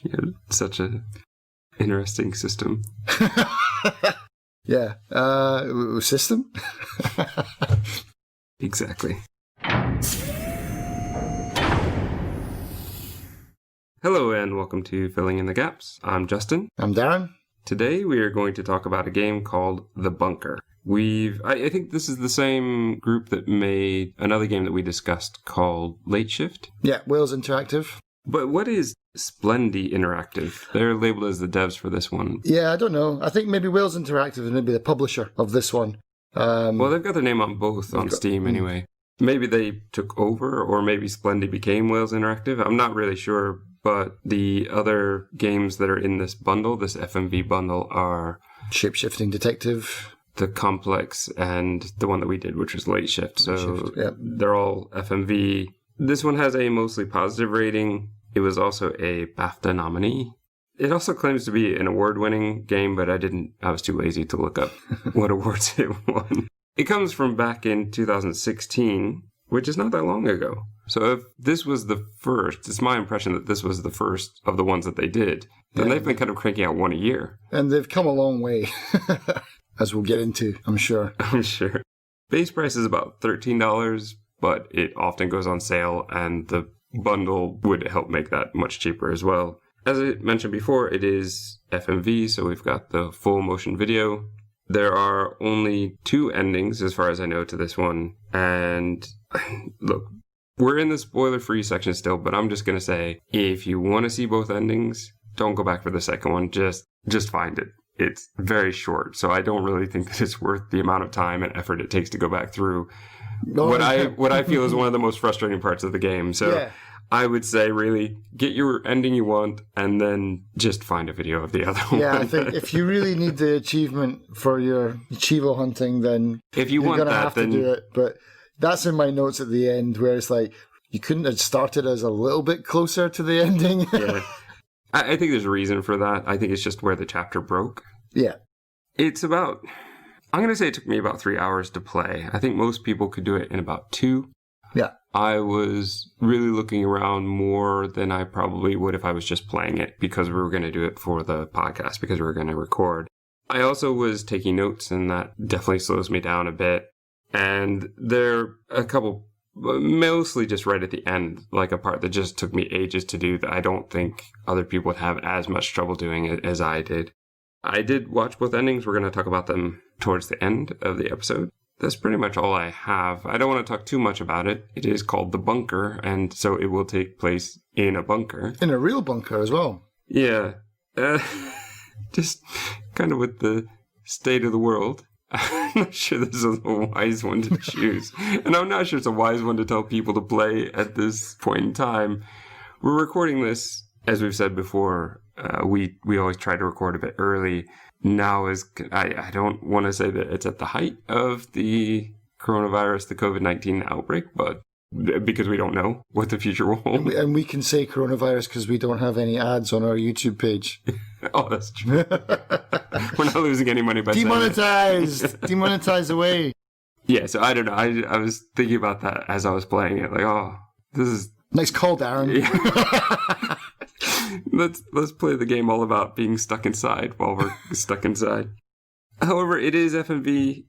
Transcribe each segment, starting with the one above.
Yeah, such a interesting system. Yeah. System? Exactly. Hello and welcome to Filling in the Gaps. I'm Justin. I'm Darren. Today we are going to talk about a game called The Bunker. I think this is the same group that made another game that we discussed called Late Shift. Yeah, Wales Interactive. But what is Splendy Interactive? They're labeled as the devs for this one. Yeah, I don't know. I think maybe Wales Interactive is maybe the publisher of this one. Well, they've got their name on both on Steam anyway. Maybe they took over, or maybe Splendy became Wales Interactive. I'm not really sure, but the other games that are in this bundle, this FMV bundle, are Shapeshifting Detective, The Complex, and the one that we did, which was Late Shift. So yep. They're all FMV. This one has a mostly positive rating. It was also a BAFTA nominee. It also claims to be an award-winning game, but I was too lazy to look up what awards it won. It comes from back in 2016, which is not that long ago. So if this was the first, it's my impression that this was the first of the ones that they did, then they've been kind of cranking out one a year. And they've come a long way, as we'll get into, I'm sure. I'm sure. Base price is about $13, but it often goes on sale, and the bundle would help make that much cheaper as well. As I mentioned before, it is FMV, so we've got the full motion video. There are only 2 endings, as far as I know, to this one. And look, we're in the spoiler-free section still, but I'm just going to say, if you want to see both endings, don't go back for the second one. Just find it. It's very short, so I don't really think that it's worth the amount of time and effort it takes to go back through what I feel is one of the most frustrating parts of the game. So yeah. I would say really get your ending you want and then just find a video of the other one. Yeah, I think if you really need the achievement for your Chivo hunting, then if you you're want going to have to do it. But that's in my notes at the end where it's like, you couldn't have started as a little bit closer to the ending. Yeah. I think there's a reason for that. I think it's just where the chapter broke. Yeah. It's about, I'm going to say it took me about 3 hours to play. I think most people could do it in about 2. Yeah. I was really looking around more than I probably would if I was just playing it because we were going to do it for the podcast, because we were going to record. I also was taking notes, and that definitely slows me down a bit. And there are a couple, mostly just right at the end, like a part that just took me ages to do that I don't think other people would have as much trouble doing it as I did. I did watch both endings. We're going to talk about them towards the end of the episode. That's pretty much all I have. I don't want to talk too much about it. It is called The Bunker, and so it will take place in a bunker. In a real bunker as well. Yeah. Just kind of with the state of the world. I'm not sure this is a wise one to choose. And I'm not sure it's a wise one to tell people to play at this point in time. We're recording this, as we've said before, we always try to record a bit early. Now I don't want to say that it's at the height of the coronavirus, the COVID-19 outbreak, but because we don't know what the future will hold. And we can say coronavirus because we don't have any ads on our YouTube page. Oh, that's true. We're not losing any money by Demonetized! saying it. Demonetized away. Yeah, so I don't know. I was thinking about that as I was playing it. Like, oh, this is... Nice call, Darren. Yeah. Let's play the game all about being stuck inside while we're stuck inside. However, it is FMV.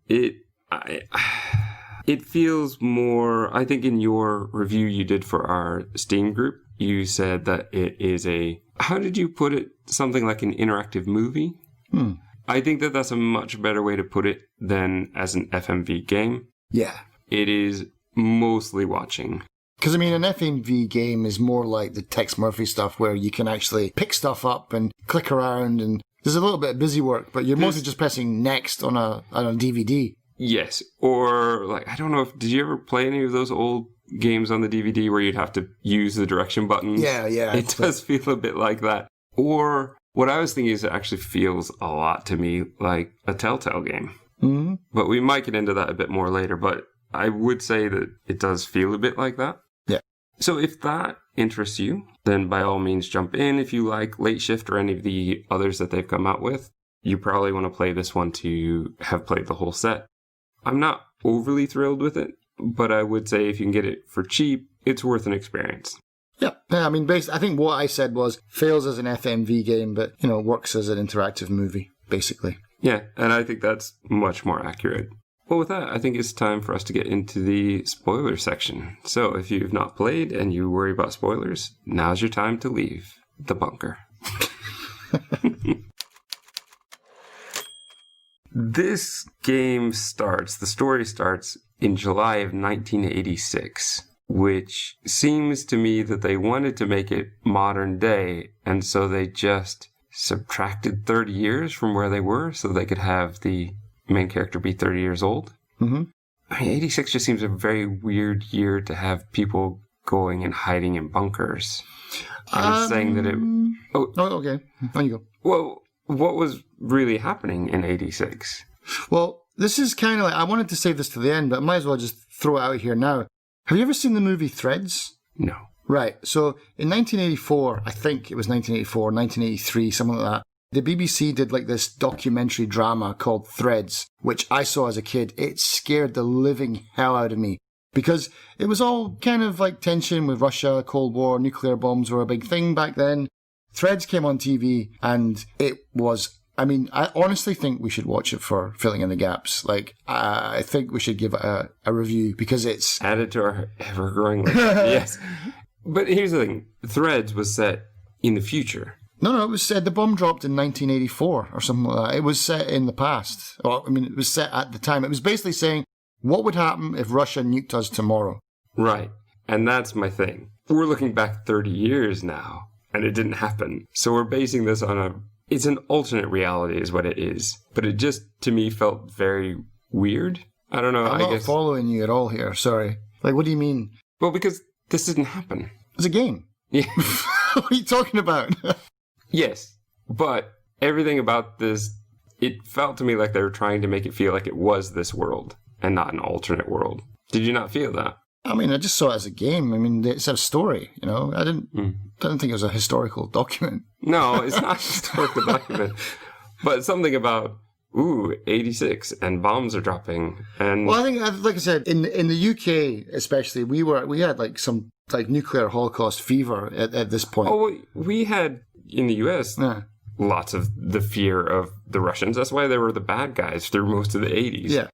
It feels more... I think in your review you did for our Steam group, you said that it is a... How did you put it? Something like an interactive movie? I think that that's a much better way to put it than as an FMV game. Yeah. It is mostly watching. Because, I mean, an FMV game is more like the Tex Murphy stuff where you can actually pick stuff up and click around, and there's a little bit of busy work, but you're mostly just pressing next on a DVD. Yes. Or, like, I don't know if... Did you ever play any of those old games on the DVD where you'd have to use the direction buttons? Yeah. It does feel a bit like that. Or what I was thinking is it actually feels a lot to me like a Telltale game. Mm-hmm. But we might get into that a bit more later, but I would say that it does feel a bit like that. Yeah. So if that interests you, then by all means jump in. If you like Late Shift or any of the others that they've come out with, you probably want to play this one to have played the whole set. I'm not overly thrilled with it, but I would say if you can get it for cheap, it's worth an experience. Yeah, I mean, I think what I said was fails as an FMV game, but, works as an interactive movie, basically. Yeah, and I think that's much more accurate. Well, with that, I think it's time for us to get into the spoiler section. So if you've not played and you worry about spoilers, now's your time to leave the bunker. This game the story starts in July of 1986, which seems to me that they wanted to make it modern day, and so they just subtracted 30 years from where they were so they could have the main character be 30 years old. Mm-hmm. I mean, 86 just seems a very weird year to have people going and hiding in bunkers. I'm saying that it... Oh, okay. On you go. Well, what was really happening in 86? Well, this is kind of like... I wanted to save this to the end, but I might as well just throw it out here now. Have you ever seen the movie Threads? No. Right. So in 1984, I think it was 1984, 1983, something like that, the BBC did like this documentary drama called Threads, which I saw as a kid. It scared the living hell out of me because it was all kind of like tension with Russia, Cold War, nuclear bombs were a big thing back then. Threads came on TV and it was, I mean, I honestly think we should watch it for filling in the gaps. Like, I think we should give it a review because it's... Added to our ever-growing list. Yes. But here's the thing. Threads was set in the future. No, it was said the bomb dropped in 1984 or something like that. It was set in the past. Well, I mean, it was set at the time. It was basically saying, what would happen if Russia nuked us tomorrow? Right. And that's my thing. We're looking back 30 years now, and it didn't happen. So we're basing this on it's an alternate reality is what it is. But it just, to me, felt very weird. I don't know. I'm not following you at all here. Sorry. Like, what do you mean? Well, because this didn't happen. It's a game. Yeah. What are you talking about? Yes, but everything about this, it felt to me like they were trying to make it feel like it was this world and not an alternate world. Did you not feel that? I mean, I just saw it as a game. I mean, it's a story, I didn't think it was a historical document. No, it's not a historical document. But something about, 86 and bombs are dropping. And well, I think, like I said, in the UK especially, we had like some like nuclear holocaust fever at this point. Oh, we had in the US lots of the fear of the Russians. That's why they were the bad guys through most of the 80s. Yeah.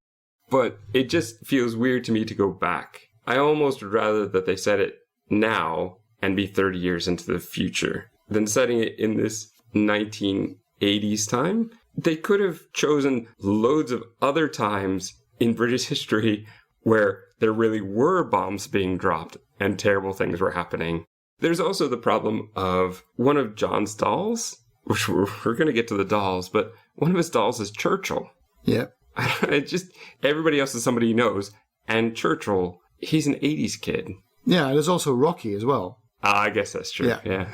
But it just feels weird to me to go back. I almost would rather that they set it now and be 30 years into the future than setting it in this 1980s time. They could have chosen loads of other times in British history where there really were bombs being dropped and terrible things were happening. There's also the problem of one of John's dolls, which we're going to get to the dolls, but one of his dolls is Churchill. Yeah. Everybody else is somebody he knows, and Churchill, he's an 80s kid. Yeah, there's also Rocky as well. I guess that's true. Yeah.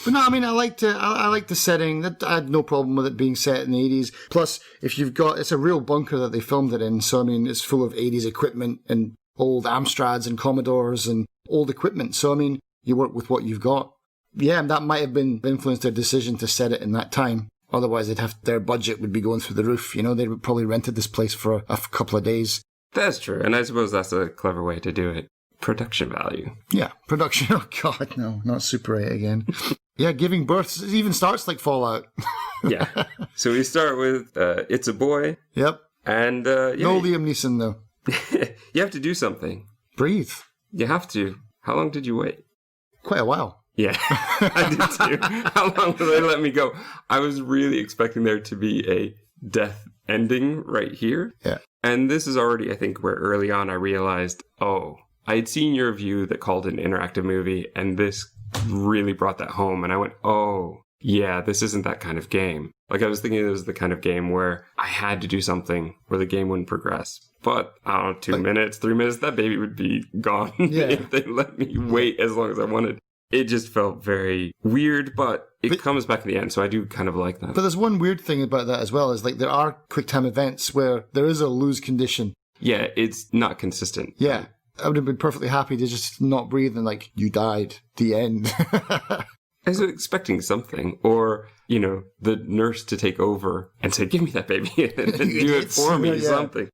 But no, I mean, I like the setting. I had no problem with it being set in the 80s. Plus, if it's a real bunker that they filmed it in, so I mean, it's full of 80s equipment and old Amstrads and Commodores and old equipment. So I mean, you work with what you've got. Yeah, that might have been influenced their decision to set it in that time. Otherwise, their budget would be going through the roof. They would probably rented this place for a couple of days. That's true, and I suppose that's a clever way to do it. Production value. Yeah, production. Oh, God, no, not Super 8 again. Yeah, giving birth. It even starts like Fallout. Yeah. So we start with It's a Boy. Yep. And no Liam Neeson, though. You have to do something. Breathe. You have to. How long did you wait? Quite a while. Yeah, I did too. How long did they let me go? I was really expecting there to be a death ending right here. Yeah. And this is already, I think, where early on I realized, I had seen your review that called it an interactive movie, and this really brought that home. And I went, yeah, this isn't that kind of game. Like, I was thinking it was the kind of game where I had to do something where the game wouldn't progress. But, 2 minutes, 3 minutes, that baby would be gone if they let me wait as long as I wanted. It just felt very weird, but it comes back at the end, so I do kind of like that. But there's one weird thing about that as well, is like there are QuickTime events where there is a lose condition. Yeah, it's not consistent. Yeah. I would have been perfectly happy to just not breathe and like, you died, the end. I was expecting something, or, the nurse to take over and say, give me that baby, and do it for me, something.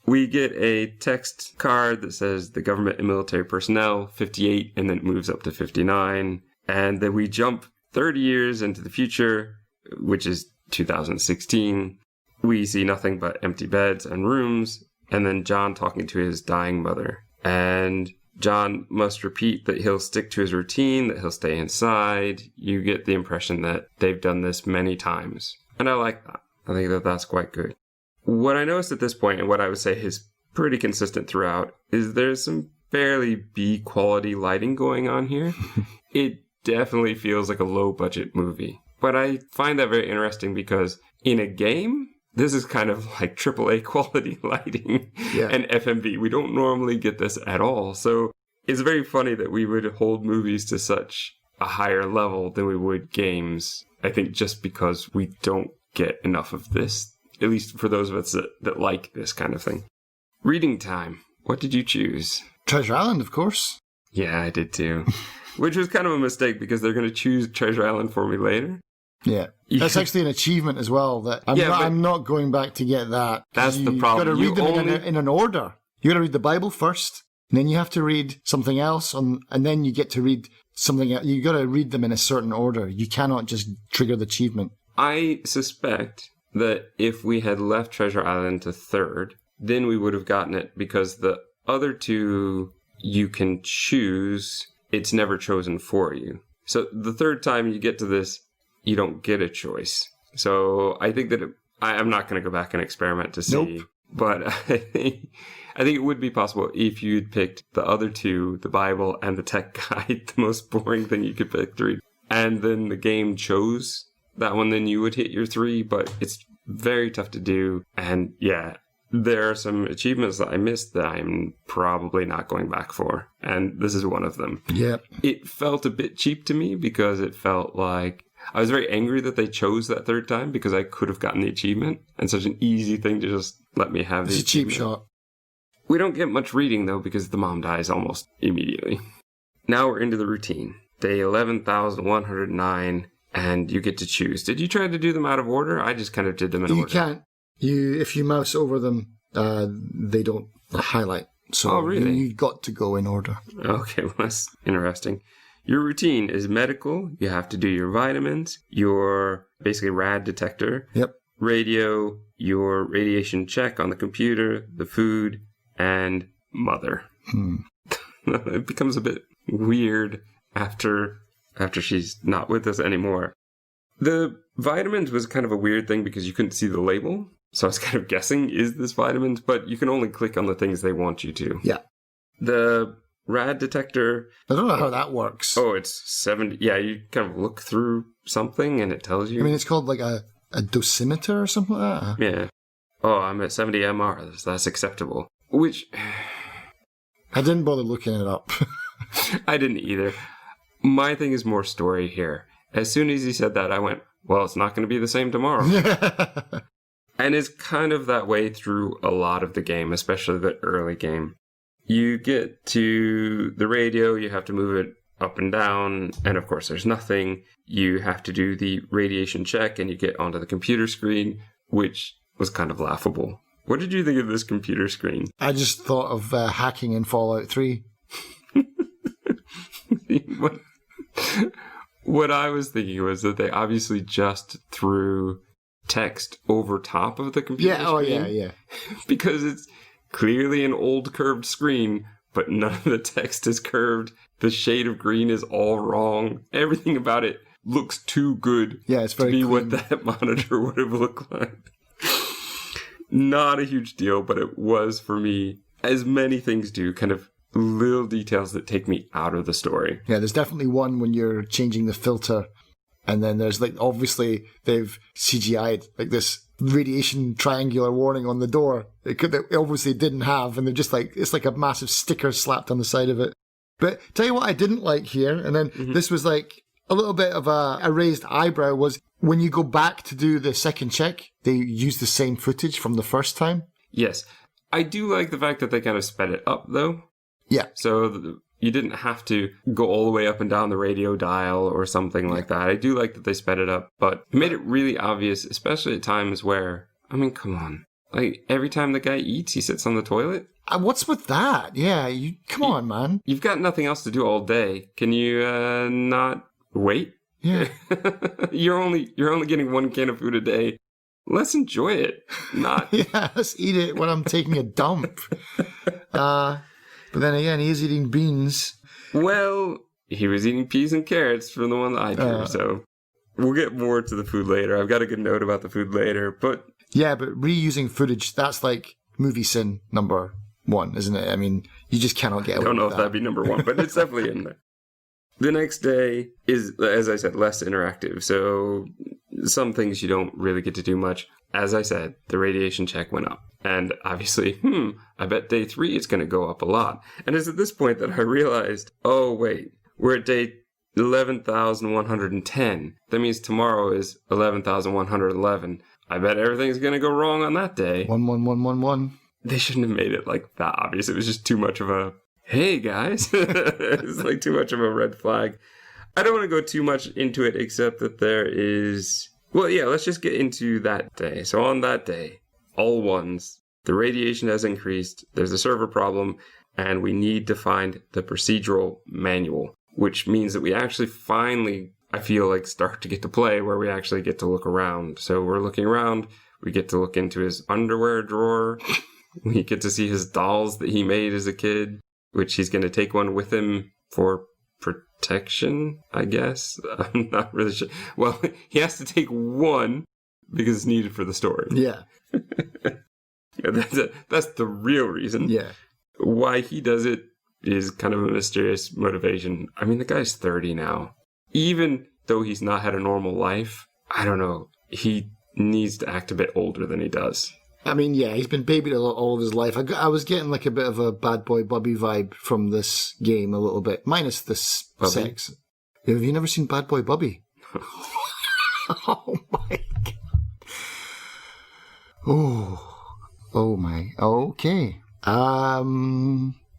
We get a text card that says the government and military personnel, 58, and then it moves up to 59. And then we jump 30 years into the future, which is 2016. We see nothing but empty beds and rooms, and then John talking to his dying mother. And John must repeat that he'll stick to his routine, that he'll stay inside. You get the impression that they've done this many times. And I like that. I think that that's quite good. What I noticed at this point, and what I would say is pretty consistent throughout, is there's some fairly B-quality lighting going on here. It definitely feels like a low-budget movie. But I find that very interesting because in a game, this is kind of like AAA quality lighting and FMV. We don't normally get this at all. So it's very funny that we would hold movies to such a higher level than we would games. I think just because we don't get enough of this, at least for those of us that like this kind of thing. Reading time. What did you choose? Treasure Island, of course. Yeah, I did too. Which was kind of a mistake because they're going to choose Treasure Island for me later. Yeah. That's actually an achievement as well. That I'm not going back to get that. That's the problem. You've got to read them in an order. You got to read the Bible first, and then you have to read something else, and then you get to read something else. You got to read them in a certain order. You cannot just trigger the achievement. I suspect that if we had left Treasure Island to third, then we would have gotten it because the other two you can choose. It's never chosen for you. So the third time you get to this, you don't get a choice. So I think that I'm not going to go back and experiment to see. Nope. But I think it would be possible if you'd picked the other two, the Bible and the tech guide, the most boring thing you could pick to read. And then the game chose that one, then you would hit your 3. But it's very tough to do. And yeah, there are some achievements that I missed that I'm probably not going back for. And this is one of them. Yeah. It felt a bit cheap to me because it felt like I was very angry that they chose that third time because I could have gotten the achievement and such an easy thing to just let me have the It's a cheap achievement. shot. We don't get much reading though because the mom dies almost immediately. Now we're into the routine. Day 11,109 and you get to choose. Did you try to do them out of order? I just kind of did them in order. You can't. If you mouse over them, they don't highlight. So oh, really? You got to go in order. Okay, well, that's interesting. Your routine is medical. You have to do your vitamins, your basically rad detector, Yep. radio, your radiation check on the computer, the food, and mother. It becomes a bit weird after she's not with us anymore. The vitamins was kind of a weird thing because you couldn't see the label. So I was kind of guessing, is this vitamins? But you can only click on the things they want you to. Yeah. The rad detector. I don't know how that works. Oh, it's 70. Yeah, you kind of look through something and it tells you. I mean, it's called like a dosimeter or something like that. Yeah. Oh, I'm at 70 MR. That's acceptable. Which... I didn't bother looking it up. I didn't either. My thing is more story here. As soon as he said that, I went, well, it's not going to be the same tomorrow. And it's kind of that way through a lot of the game, especially the early game. You get to the radio, you have to move it up and down, and of course there's nothing. You have to do the radiation check, and you get onto the computer screen, which was kind of laughable. What did you think of this computer screen? I just thought of hacking in Fallout 3. What I was thinking was that they obviously just threw text over top of the computer screen. Oh yeah. Because it's clearly an old curved screen, but none of the text is curved. The shade of green is all wrong. Everything about it looks too good it's very to be clean. what that monitor would have looked like. Not a huge deal, but it was for me, as many things do, kind of little details that take me out of the story. Yeah, there's definitely one when you're changing the filter, and then there's like, obviously they've CGI'd like this radiation triangular warning on the door. They obviously didn't have, and they're just like, it's like a massive sticker slapped on the side of it. But tell you what I didn't like here, and then this was like a little bit of a raised eyebrow, was when you go back to do the second check, they use the same footage from the first time. Yes. I do like the fact that they kind of sped it up, though. Yeah. So you didn't have to go all the way up and down the radio dial or something like that. I do like that they sped it up, but it made it really obvious, especially at times where, I mean, come on. Like, every time the guy eats, he sits on the toilet. What's with that? Yeah, come on, man. You've got nothing else to do all day. Can you not wait? Yeah. You're only getting one can of food a day. Let's enjoy it. Not Yeah, let's eat it when I'm taking a dump. But then again, he is eating beans. Well, he was eating peas and carrots from the one that I drew, so we'll get more to the food later. I've got a good note about the food later, but... Yeah, but reusing footage, that's like movie sin number 1, isn't it? I mean, you just cannot get away with that. I don't know if that'd be number 1, but it's definitely in there. The next day is, as I said, less interactive, so some things you don't really get to do much. As I said, the radiation check went up. And obviously, I bet day 3 it's going to go up a lot. And it's at this point that I realized, oh, wait, we're at day 11,110. That means tomorrow is 11,111. I bet everything's going to go wrong on that day. 11111. They shouldn't have made it like that obvious. It was just too much of a, hey, guys. It's like too much of a red flag. I don't want to go too much into it, except that there is... Well, yeah, let's just get into that day. So on that day, all ones, the radiation has increased, there's a server problem, and we need to find the procedural manual, which means that we actually finally, I feel like, start to get to play where we actually get to look around. So we're looking around, we get to look into his underwear drawer, we get to see his dolls that he made as a kid, which he's going to take one with him for protection, I guess. I'm not really sure. Well, he has to take one because it's needed for the story. Yeah. That's the real reason. Yeah. Why he does it is kind of a mysterious motivation. I mean, the guy's 30 now. Even though he's not had a normal life, I don't know. He needs to act a bit older than he does. I mean, yeah, he's been babied a lot all of his life. I was getting like a bit of a Bad Boy Bubby vibe from this game a little bit, minus the sex. Have you never seen Bad Boy Bubby? Oh my god. Oh my. Okay.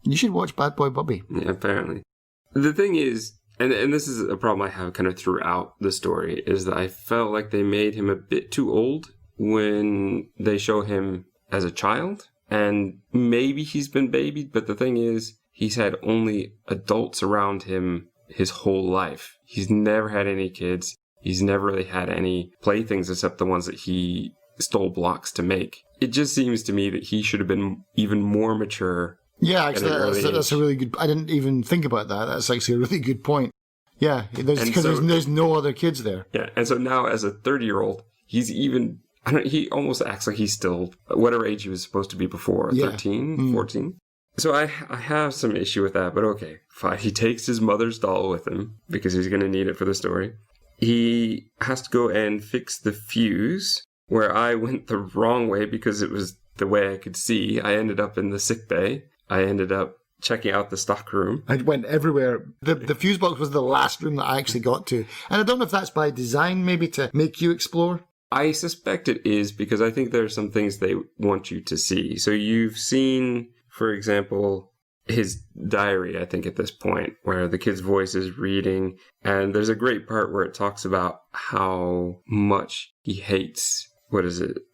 You should watch Bad Boy Bubby. Yeah, apparently. The thing is, and this is a problem I have kind of throughout the story, is that I felt like they made him a bit too old when they show him as a child. And maybe he's been babied, but the thing is, he's had only adults around him his whole life. He's never had any kids. He's never really had any playthings except the ones that he stole blocks to make. It just seems to me that he should have been even more mature. Yeah, actually, that's a really good... I didn't even think about that. That's actually a really good point. Yeah, there's no other kids there. Yeah, and so now as a 30-year-old, he's even... he almost acts like he's still whatever age he was supposed to be before, 13, 14. So I have some issue with that, but okay, fine. He takes his mother's doll with him because he's going to need it for the story. He has to go and fix the fuse, where I went the wrong way because it was the way I could see. I ended up in the sick bay. I ended up checking out the stock room. I went everywhere. The fuse box was the last room that I actually got to. And I don't know if that's by design, maybe to make you explore. I suspect it is because I think there are some things they want you to see. So you've seen, for example, his diary, I think, at this point, where the kid's voice is reading. And there's a great part where it talks about how much he hates,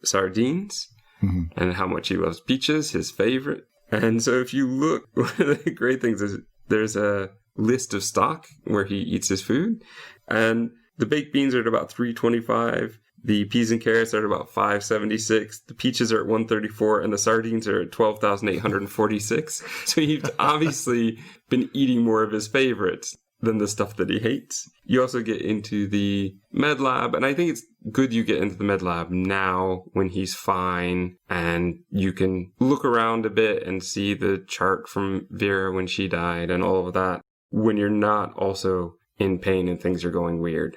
sardines? Mm-hmm. And how much he loves peaches, his favorite. And so if you look, one of the great things is there's a list of stock where he eats his food. And the baked beans are at about $3.25. The peas and carrots are at about $5.76. The peaches are at $1.34, and the sardines are at $12,846. So he's obviously been eating more of his favorites than the stuff that he hates. You also get into the med lab, and I think it's good you get into the med lab now when he's fine, and you can look around a bit and see the chart from Vera when she died and all of that, when you're not also in pain and things are going weird.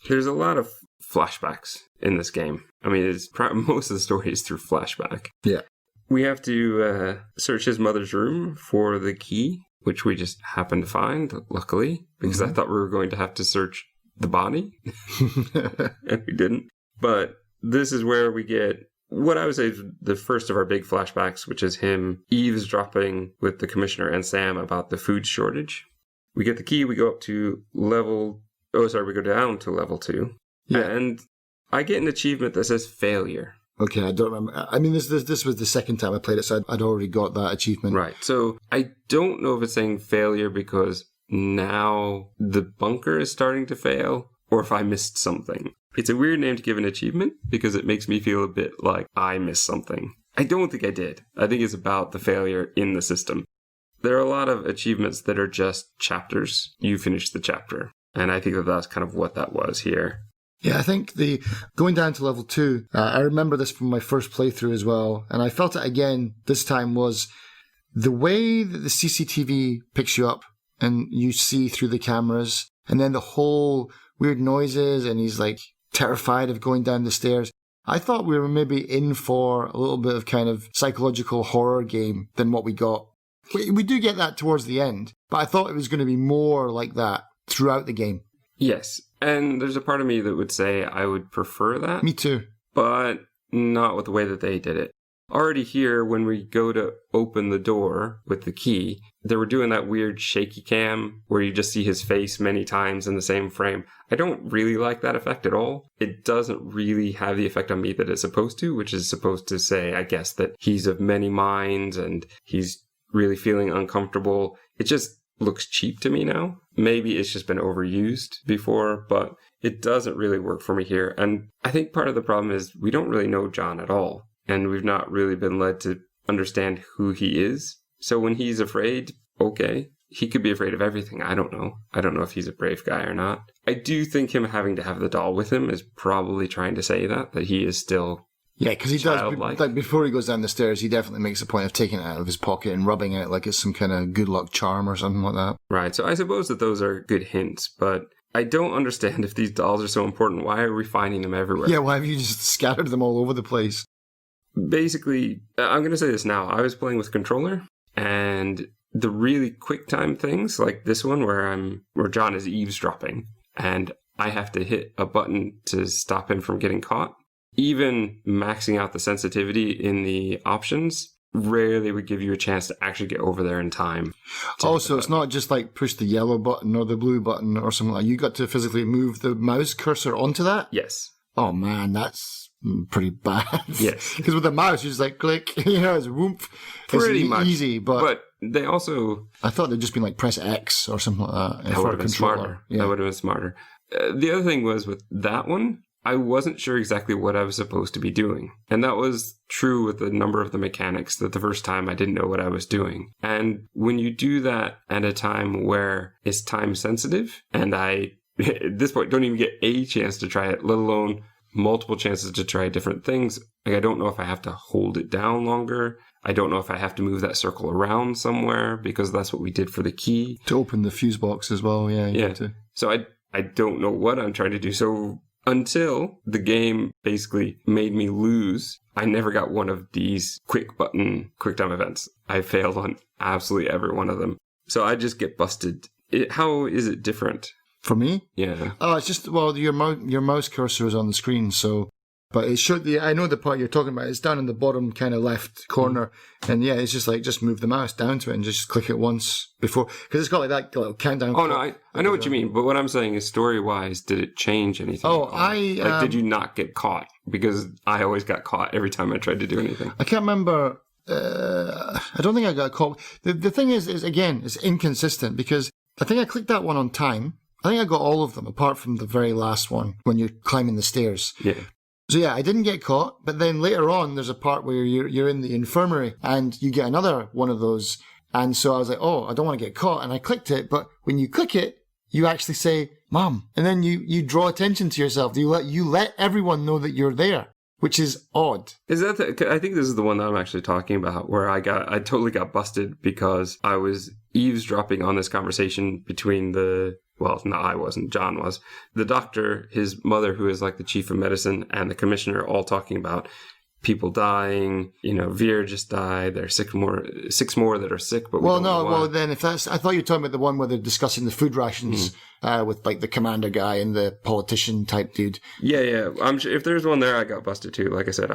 There's a lot of flashbacks in this game. I mean, most of the story is through flashback. Yeah. We have to search his mother's room for the key, which we just happened to find, luckily, because I thought we were going to have to search the body, and we didn't. But this is where we get what I would say is the first of our big flashbacks, which is him eavesdropping with the commissioner and Sam about the food shortage. We get the key, we go up to we go down to level 2. Yeah. And I get an achievement that says failure, Okay, I don't remember. I mean, this was the second time I played it, so I'd already got that achievement. Right. So I don't know if it's saying failure because now the bunker is starting to fail, or if I missed something. It's a weird name to give an achievement because it makes me feel a bit like I missed something. I don't think I did. I think it's about the failure in the system. There are a lot of achievements that are just chapters. You finish the chapter. And I think that that's kind of what that was here. Yeah, I think going down to level 2, I remember this from my first playthrough as well, and I felt it again this time, was the way that the CCTV picks you up and you see through the cameras, and then the whole weird noises, and he's like terrified of going down the stairs. I thought we were maybe in for a little bit of kind of psychological horror game than what we got. We do get that towards the end, but I thought it was going to be more like that throughout the game. Yes, and there's a part of me that would say I would prefer that. Me too. But not with the way that they did it. Already here, when we go to open the door with the key, they were doing that weird shaky cam where you just see his face many times in the same frame. I don't really like that effect at all. It doesn't really have the effect on me that it's supposed to, which is supposed to say, I guess, that he's of many minds and he's really feeling uncomfortable. It just looks cheap to me now. Maybe it's just been overused before, but it doesn't really work for me here. And I think part of the problem is we don't really know John at all. And we've not really been led to understand who he is. So when he's afraid, okay, he could be afraid of everything. I don't know. I don't know if he's a brave guy or not. I do think him having to have the doll with him is probably trying to say that he is still Yeah, because he childlike. does, like before he goes down the stairs, he definitely makes a point of taking it out of his pocket and rubbing it like it's some kind of good luck charm or something like that. Right, so I suppose that those are good hints, but I don't understand if these dolls are so important. Why are we finding them everywhere? Yeah, why have you just scattered them all over the place? Basically, I'm going to say this now. I was playing with controller, and the really quick time things, like this one where John is eavesdropping, and I have to hit a button to stop him from getting caught. Even maxing out the sensitivity in the options rarely would give you a chance to actually get over there in time. Also, it's not just like push the yellow button or the blue button or something like that. You got to physically move the mouse cursor onto that? Yes. Oh man, that's pretty bad. Yes. Because with the mouse, you just like click, it's whoop. Pretty it's much. easy, but they also... I thought they'd just been like press X or something like that. That for would a have been controller. smarter. Yeah. That would have been smarter. The other thing was with that one, I wasn't sure exactly what I was supposed to be doing. And that was true with a number of the mechanics, that the first time I didn't know what I was doing. And when you do that at a time where it's time sensitive, and I, at this point, don't even get a chance to try it, let alone multiple chances to try different things. Like, I don't know if I have to hold it down longer. I don't know if I have to move that circle around somewhere, because that's what we did for the key. To open the fuse box as well, yeah. Yeah. So I don't know what I'm trying to do. So until the game basically made me lose, I never got one of these quick button, quick time events. I failed on absolutely every one of them. So I just get busted. How is it different? For me? Yeah. Oh, it's just, well, your mouse cursor is on the screen, so... But it should, I know the part you're talking about. It's down in the bottom kind of left corner. And yeah, it's just like, just move the mouse down to it and just click it once before. Because it's got like that little countdown. Oh, no, I know what you mean. But what I'm saying is, story-wise, did it change anything? Oh, did you not get caught? Because I always got caught every time I tried to do anything. I can't remember. I don't think I got caught. The thing is again, it's inconsistent because I think I clicked that one on time. I think I got all of them apart from the very last one when you're climbing the stairs. Yeah. So yeah, I didn't get caught, but then later on, there's a part where you're in the infirmary and you get another one of those. And so I was like, oh, I don't want to get caught. And I clicked it, but when you click it, you actually say, Mom. And then you draw attention to yourself. You let everyone know that you're there, which is odd. Is that I think this is the one that I'm actually talking about, where I totally got busted because I was eavesdropping on this conversation between well, no, I wasn't. John was. The doctor, his mother, who is like the chief of medicine, and the commissioner all talking about people dying. Veer just died. There are six more that are sick, but then if that's, I thought you were talking about the one where they're discussing the food rations with like the commander guy and the politician type dude. Yeah. I'm sure if there's one there, I got busted too. Like I said,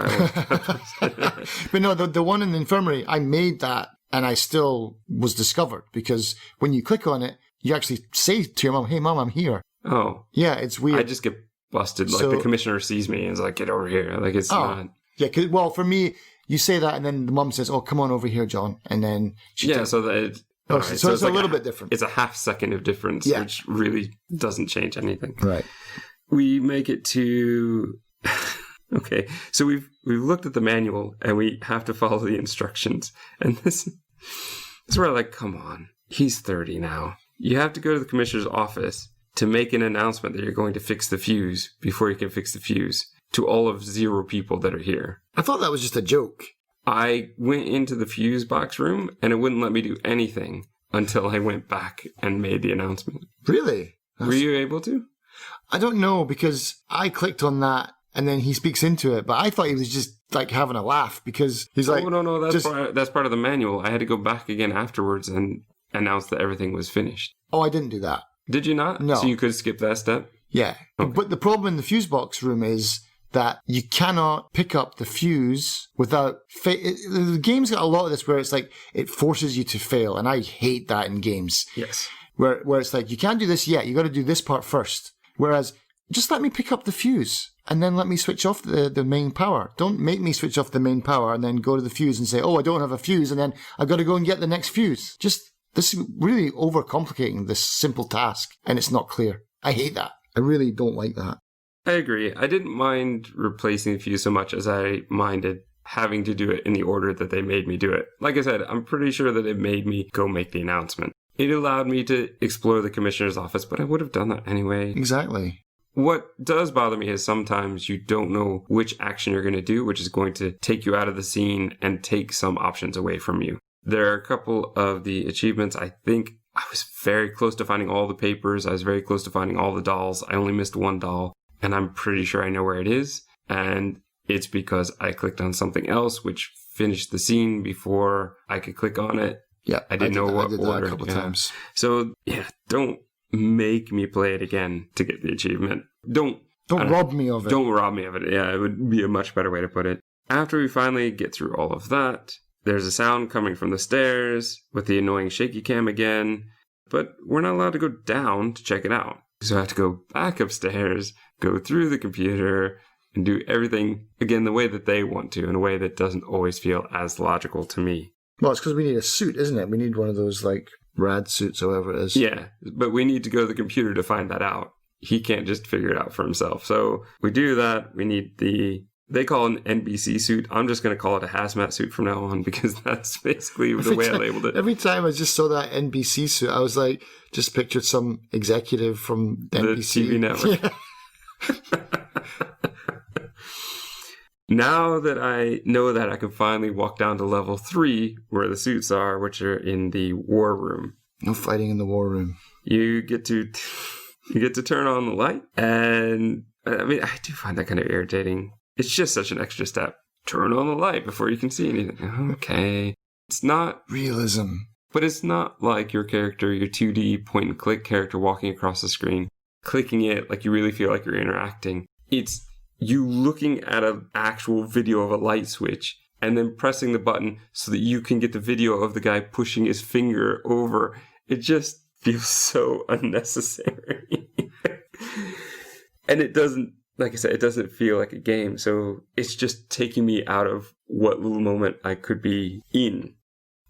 But no, the one in the infirmary, I made that and I still was discovered because when you click on it, you actually say to your mom, "Hey, Mom, I'm here." Oh. Yeah, it's weird. I just get busted. Like, the commissioner sees me and is like, "Get over here." Like, it's not... Yeah, well, for me, you say that and then the mum says, oh, come on over here, John. And then she Yeah, so that it, so right, it's a like little bit different. It's a half second of difference, Yeah. which really doesn't change anything. Right. We make it to... Okay, so we've looked at the manual and we have to follow the instructions. And this is where I'm like, come on, he's 30 now. You have to go to the commissioner's office to make an announcement that you're going to fix the fuse before you can fix the fuse to all of 0 people that are here. I thought that was just a joke. I went into the fuse box room and it wouldn't let me do anything until I went back and made the announcement. Really? Were you able to? I don't know, because I clicked on that and then he speaks into it, but I thought he was just like having a laugh because he's like... Oh, no, just, that's part of the manual. I had to go back again afterwards and announce that everything was finished. Oh, I didn't do that. Did you not? No. So you could skip that step? Yeah. Okay. But the problem in the fuse box room is that you cannot pick up the fuse without... The game's got a lot of this where it's like it forces you to fail, and I hate that in games. Yes. Where it's like, you can't do this yet, you got to do this part first. Whereas, just let me pick up the fuse and then let me switch off the main power. Don't make me switch off the main power and then go to the fuse and say, oh, I don't have a fuse, and then I've got to go and get the next fuse. This is really overcomplicating this simple task, and it's not clear. I hate that. I really don't like that. I agree. I didn't mind replacing the fuse so much as I minded having to do it in the order that they made me do it. Like I said, I'm pretty sure that it made me go make the announcement. It allowed me to explore the commissioner's office, but I would have done that anyway. Exactly. What does bother me is sometimes you don't know which action you're going to do, which is going to take you out of the scene and take some options away from you. There are a couple of the achievements. I think I was very close to finding all the papers. I was very close to finding all the dolls. I only missed one doll, and I'm pretty sure I know where it is. And it's because I clicked on something else, which finished the scene before I could click on it. Yeah, I didn't know what I did order. that a couple times. So, yeah, don't make me play it again to get the achievement. Don't rob me of it. Don't rob me of it. Yeah, it would be a much better way to put it. After we finally get through all of that, there's a sound coming from the stairs with the annoying shaky cam again, but we're not allowed to go down to check it out. So I have to go back upstairs, go through the computer, and do everything again the way that they want to, in a way that doesn't always feel as logical to me. Well, it's because we need a suit, isn't it? We need one of those, like, rad suits, or whatever it is. Yeah, but we need to go to the computer to find that out. He can't just figure it out for himself. So we do that. We need they call it an NBC suit. I'm just going to call it a hazmat suit from now on, because that's basically the way I labeled it. Every time I just saw that NBC suit, I was like, just pictured some executive from NBC. The TV network. Yeah. Now that I know that, I can finally walk down to level 3 where the suits are, which are in the war room. No fighting in the war room. You get to turn on the light, and I mean, I do find that kind of irritating. It's just such an extra step. Turn on the light before you can see anything. Okay. It's not realism. But it's not like your character, your 2D point and click character walking across the screen, clicking it like you really feel like you're interacting. It's you looking at an actual video of a light switch and then pressing the button so that you can get the video of the guy pushing his finger over. It just feels so unnecessary. And it doesn't, like I said, it doesn't feel like a game. So it's just taking me out of what little moment I could be in.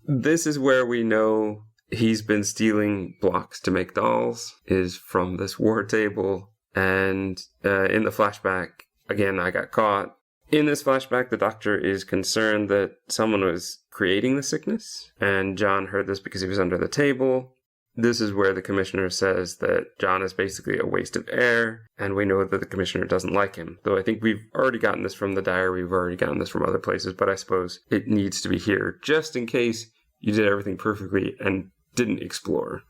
This is where we know he's been stealing blocks to make dolls, is from this war table. And in the flashback, again, I got caught. In this flashback, the doctor is concerned that someone was creating the sickness, and John heard this because he was under the table. This is where the commissioner says that John is basically a waste of air, and we know that the commissioner doesn't like him. Though I think we've already gotten this from the diary, we've already gotten this from other places, but I suppose it needs to be here, just in case you did everything perfectly and didn't explore.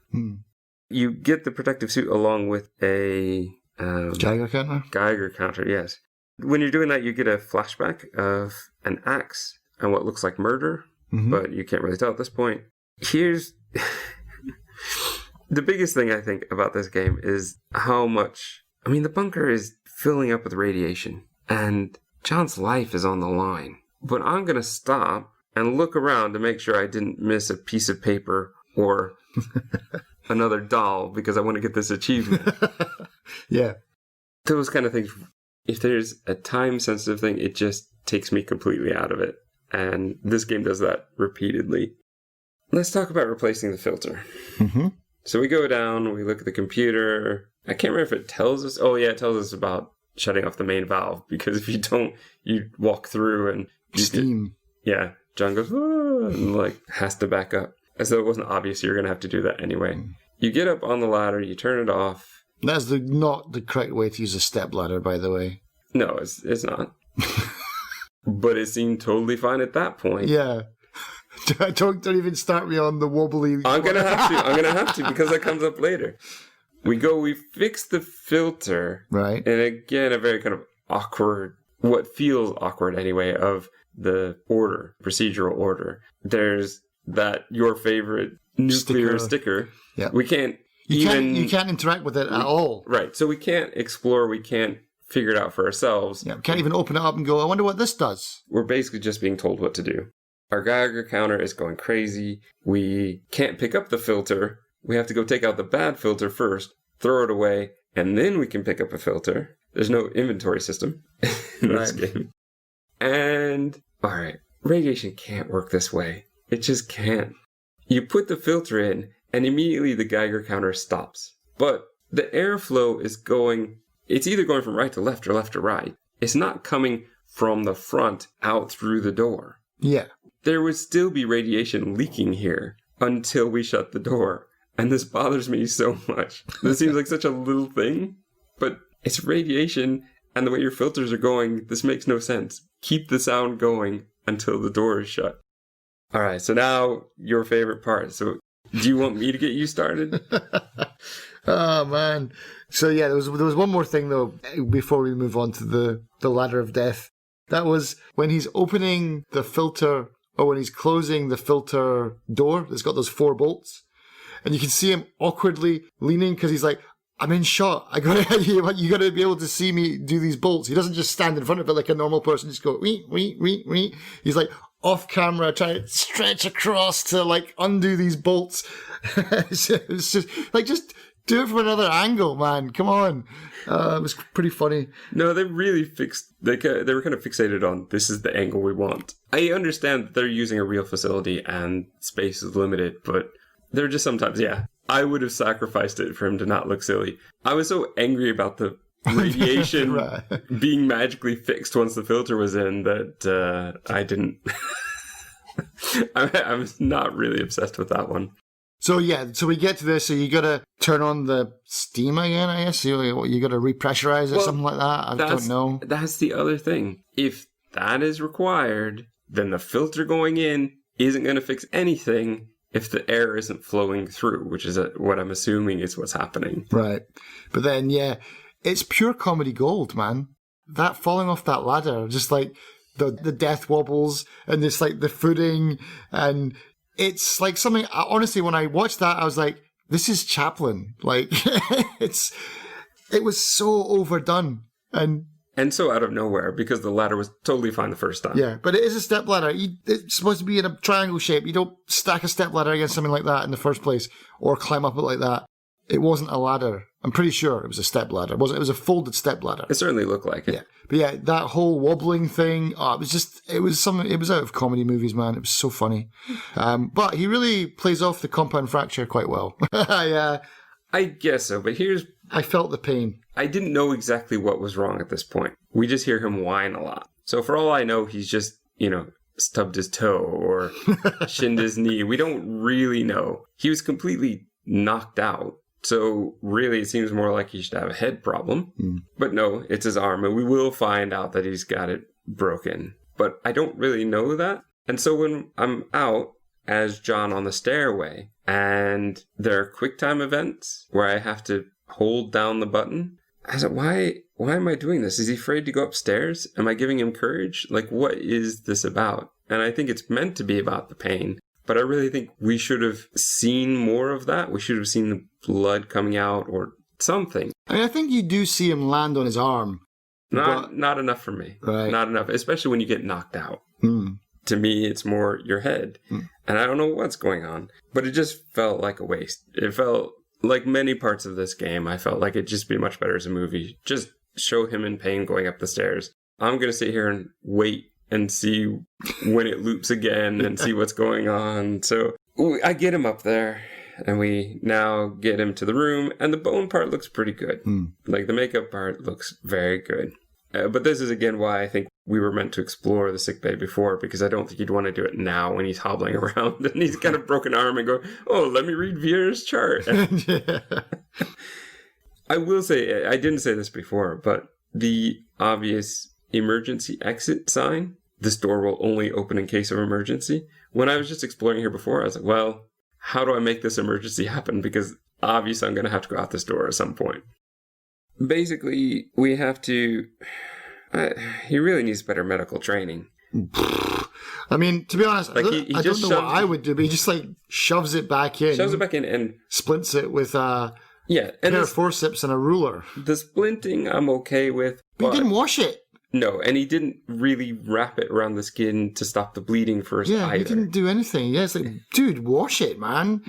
You get the protective suit along with a... Geiger counter? Geiger counter, yes. When you're doing that, you get a flashback of an axe and what looks like murder, but you can't really tell at this point. Here's... The biggest thing I think about this game is how much... I mean, the bunker is filling up with radiation, and John's life is on the line. But I'm going to stop and look around to make sure I didn't miss a piece of paper or another doll because I want to get this achievement. Yeah. Those kind of things. If there's a time-sensitive thing, it just takes me completely out of it. And this game does that repeatedly. Let's talk about replacing the filter. Mm-hmm. So we go down, we look at the computer. I can't remember if it tells us. Oh, yeah, it tells us about shutting off the main valve. Because if you don't, you walk through and... Steam. John goes, "Ah," and like has to back up. As though it wasn't obvious you're going to have to do that anyway. You get up on the ladder, you turn it off. That's not the correct way to use a step ladder, by the way. No, it's not. But it seemed totally fine at that point. Yeah. Don't even start me on the wobbly... I'm going to have to because that comes up later. We fix the filter. Right. And again, a very kind of awkward, what feels awkward anyway, of the order, procedural order. There's that your favorite nuclear sticker. Yeah. We can't You can't interact with it at all. Right. So we can't explore, we can't figure it out for ourselves. Yeah, we can't even open it up and go, I wonder what this does. We're basically just being told what to do. Our Geiger counter is going crazy. We can't pick up the filter. We have to go take out the bad filter first, throw it away, and then we can pick up a filter. There's no inventory system in this game. And, alright, radiation can't work this way. It just can't. You put the filter in, and immediately the Geiger counter stops. But the airflow is going, it's either going from right to left or left to right. It's not coming from the front out through the door. Yeah. There would still be radiation leaking here until we shut the door. And this bothers me so much. This seems like such a little thing, but it's radiation, and the way your filters are going, this makes no sense. Keep the sound going until the door is shut. All right, so now your favorite part. So do you want me to get you started? Oh, man. So, yeah, there was one more thing, though, before we move on to the ladder of death. That was when he's opening the filter, or when he's closing the filter door that's got those 4 bolts. And you can see him awkwardly leaning because he's like, I'm in shot. You gotta be able to see me do these bolts. He doesn't just stand in front of it like a normal person, just go, wee, wee, wee, wee. He's like off camera trying to stretch across to like undo these bolts. It's just like, just do it from another angle, man. Come on. It was pretty funny. No, they really they were kind of fixated on, this is the angle we want. I understand that they're using a real facility and space is limited, but they're just sometimes, I would have sacrificed it for him to not look silly. I was so angry about the radiation being magically fixed once the filter was in that I didn't... I was not really obsessed with that one. So we get to this, so you gotta turn on the steam again, I guess? You gotta repressurize it, something like that? I don't know. That's the other thing. If that is required, then the filter going in isn't going to fix anything if the air isn't flowing through, which is what I'm assuming is what's happening. Right. But then, it's pure comedy gold, man. That falling off that ladder, just like the death wobbles and this like the footing, and it's like something, honestly, when I watched that, I was like, this is Chaplin. Like, it was so overdone. And so out of nowhere, because the ladder was totally fine the first time. Yeah, but it is a step ladder. It's supposed to be in a triangle shape. You don't stack a step ladder against something like that in the first place, or climb up it like that. It wasn't a ladder. I'm pretty sure it was a step ladder. It was a folded step ladder. It certainly looked like it. Yeah, but that whole wobbling thing. It was out of comedy movies, man. It was so funny. But he really plays off the compound fracture quite well. Yeah, I guess so. But I felt the pain. I didn't know exactly what was wrong at this point. We just hear him whine a lot. So for all I know, he's just, stubbed his toe or shinned his knee. We don't really know. He was completely knocked out. So really, it seems more like he should have a head problem. But no, it's his arm. And we will find out that he's got it broken. But I don't really know that. And so when I'm out as John on the stairway, and there are QuickTime events where I have to hold down the button, I said, why am I doing this? Is he afraid to go upstairs? Am I giving him courage? Like, what is this about? And I think it's meant to be about the pain. But I really think we should have seen more of that. We should have seen the blood coming out or something. I think you do see him land on his arm. Not enough for me. Right. Not enough, especially when you get knocked out. To me, it's more your head. And I don't know what's going on. But it just felt like a waste. It felt like many parts of this game, I felt like it'd just be much better as a movie. Just show him in pain going up the stairs. I'm going to sit here and wait and see when it loops again and see what's going on. So I get him up there, and we now get him to the room, and the bone part looks pretty good. Like, the makeup part looks very good. But this is, again, why I think we were meant to explore the sickbay before, because I don't think you'd want to do it now when he's hobbling around and he's got a broken arm and go, oh, let me read Vieira's chart. I will say, I didn't say this before, but the obvious emergency exit sign, this door will only open in case of emergency. When I was just exploring here before, I was like, well, how do I make this emergency happen? Because obviously I'm going to have to go out this door at some point. Basically, we have to... he really needs better medical training. I mean, to be honest, like I don't know what I would do, but he just like shoves it back in. Shoves it back in and... splints it with a pair of forceps and a ruler. The splinting I'm okay with. But he didn't wash it. No, and he didn't really wrap it around the skin to stop the bleeding first either. He didn't do anything. Yeah, it's like, dude, wash it, man.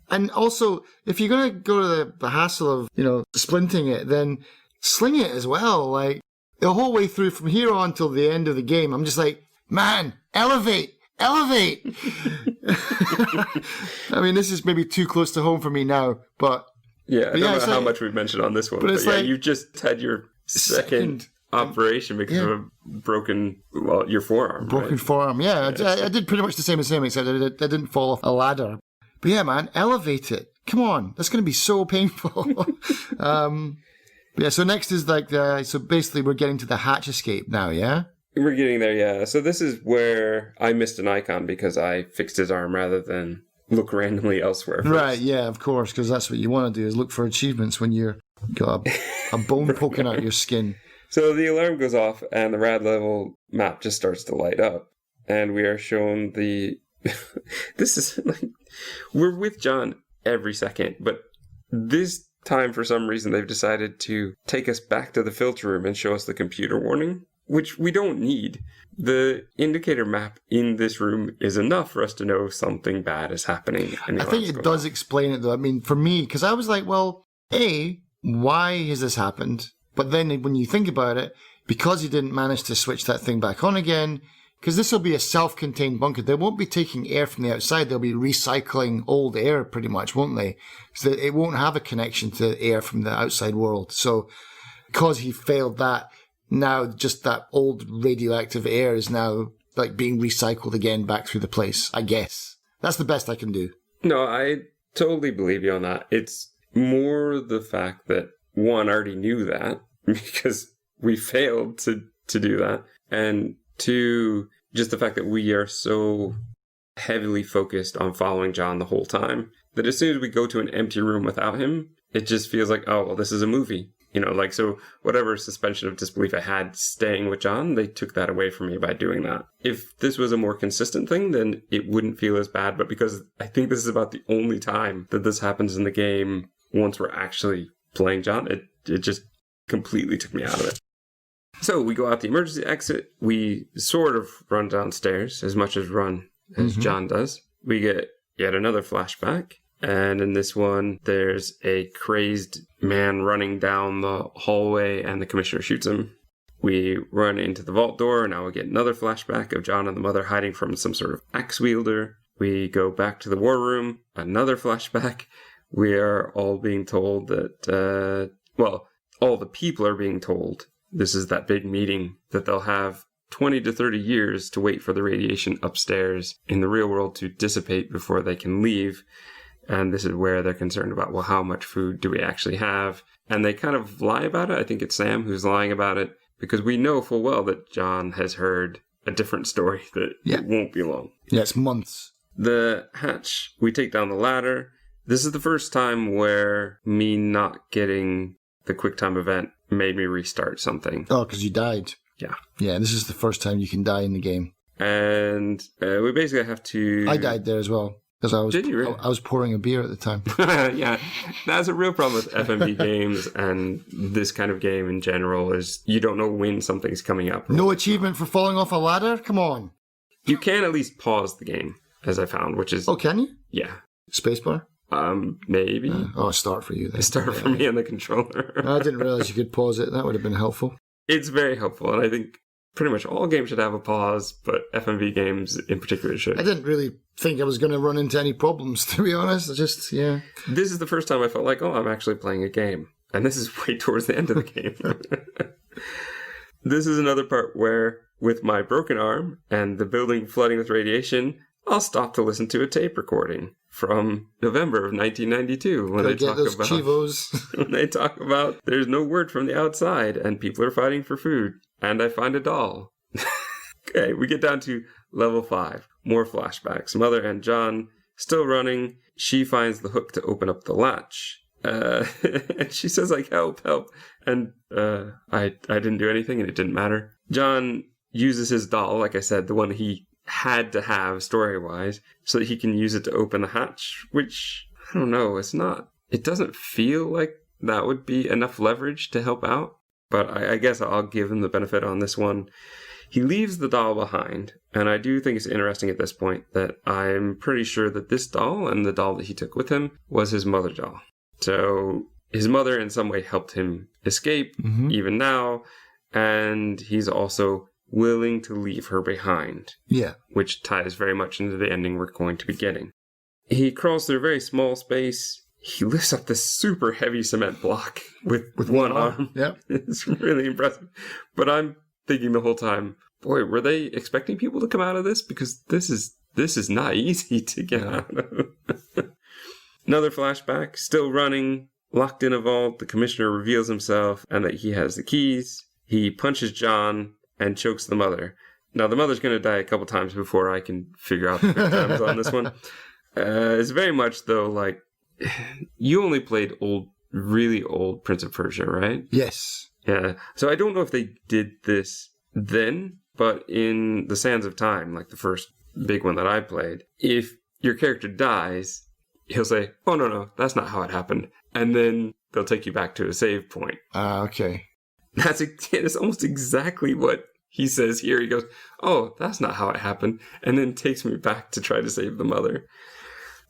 And also, if you're going to go to the hassle of, splinting it, then sling it as well. Like, the whole way through from here on till the end of the game, I'm just like, man, elevate. I mean, this is maybe too close to home for me now, but... Yeah, I don't know how much we've mentioned on this one, but yeah, you just had your second operation because of a broken, your forearm. Broken forearm, yeah. I did pretty much the same as him, except I didn't fall off a ladder. But yeah, man, elevate it. Come on. That's going to be so painful. So next is so basically we're getting to the hatch escape now, yeah? We're getting there, yeah. So this is where I missed an icon because I fixed his arm rather than look randomly elsewhere first. Right, yeah, of course, because that's what you want to do is look for achievements when you're got a bone poking out your skin. So the alarm goes off and the rad level map just starts to light up. And we are shown this is like... We're with John every second, but this time, for some reason, they've decided to take us back to the filter room and show us the computer warning, which we don't need. The indicator map in this room is enough for us to know something bad is happening. I think it does explain it, though. I mean, for me, because I was like, well, why has this happened? But then when you think about it, because he didn't manage to switch that thing back on again... Because this will be a self-contained bunker. They won't be taking air from the outside. They'll be recycling old air pretty much, won't they? So it won't have a connection to air from the outside world. So because he failed that, now just that old radioactive air is now like being recycled again back through the place, I guess. That's the best I can do. No, I totally believe you on that. It's more the fact that, one, I already knew that because we failed to do that. And... two, just the fact that we are so heavily focused on following John the whole time that as soon as we go to an empty room without him, it just feels like, oh, well, this is a movie. So whatever suspension of disbelief I had staying with John, they took that away from me by doing that. If this was a more consistent thing, then it wouldn't feel as bad. But because I think this is about the only time that this happens in the game once we're actually playing John, it just completely took me out of it. So we go out the emergency exit. We sort of run downstairs as much as John does. We get yet another flashback. And in this one, there's a crazed man running down the hallway and the commissioner shoots him. We run into the vault door. Now we get another flashback of John and the mother hiding from some sort of axe wielder. We go back to the war room. Another flashback. We are all being told that, all the people are being told this is that big meeting that they'll have 20 to 30 years to wait for the radiation upstairs in the real world to dissipate before they can leave. And this is where they're concerned about, well, how much food do we actually have? And they kind of lie about it. I think it's Sam who's lying about it because we know full well that John has heard a different story that it won't be long. Yeah, it's months. The hatch, we take down the ladder. This is the first time where me not getting the QuickTime event made me restart something. Oh, because you died. Yeah. Yeah, this is the first time you can die in the game. And we basically have to... I died there as well. Because I was, Did you really? I was pouring a beer at the time. Yeah, that's a real problem with FMV games and this kind of game in general is you don't know when something's coming up. No achievement for falling off a ladder? Come on. You can at least pause the game, as I found, which is... Oh, can you? Yeah. Spacebar? Maybe. Start for you then. Start for me on the controller. I didn't realize you could pause it. That would have been helpful. It's very helpful, and I think pretty much all games should have a pause, but FMV games in particular should. I didn't really think I was going to run into any problems, to be honest. Yeah. This is the first time I felt like, oh, I'm actually playing a game. And this is way towards the end of the game. This is another part where, with my broken arm and the building flooding with radiation, I'll stop to listen to a tape recording from November of 1992 when they talk about Chivos. when they talk about there's no word from the outside and people are fighting for food and I find a doll. Okay, we get down to level 5. More flashbacks. Mother and John still running. She finds the hook to open up the latch. And she says, like, help. And I didn't do anything and it didn't matter. John uses his doll, like I said, the one he had to have story-wise, so that he can use it to open the hatch, which, I don't know, it doesn't feel like that would be enough leverage to help out, but I guess I'll give him the benefit on this one. He leaves the doll behind, and I do think it's interesting at this point that I'm pretty sure that this doll and the doll that he took with him was his mother doll. So his mother in some way helped him escape, even now, and he's also willing to leave her behind. Yeah. Which ties very much into the ending we're going to be getting. He crawls through a very small space. He lifts up this super heavy cement block with one arm. Yeah. It's really impressive. But I'm thinking the whole time, boy, were they expecting people to come out of this? Because this is not easy to get out of. Another flashback, still running, locked in a vault. The commissioner reveals himself and that he has the keys. He punches John and chokes the mother. Now, the mother's going to die a couple times before I can figure out the good times on this one. It's very much, though, like, you only played really old Prince of Persia, right? Yes. Yeah. So I don't know if they did this then, but in The Sands of Time, like the first big one that I played, if your character dies, he'll say, oh, no, that's not how it happened. And then they'll take you back to a save point. Okay. It's almost exactly what he says here. He goes, oh, that's not how it happened. And then takes me back to try to save the mother.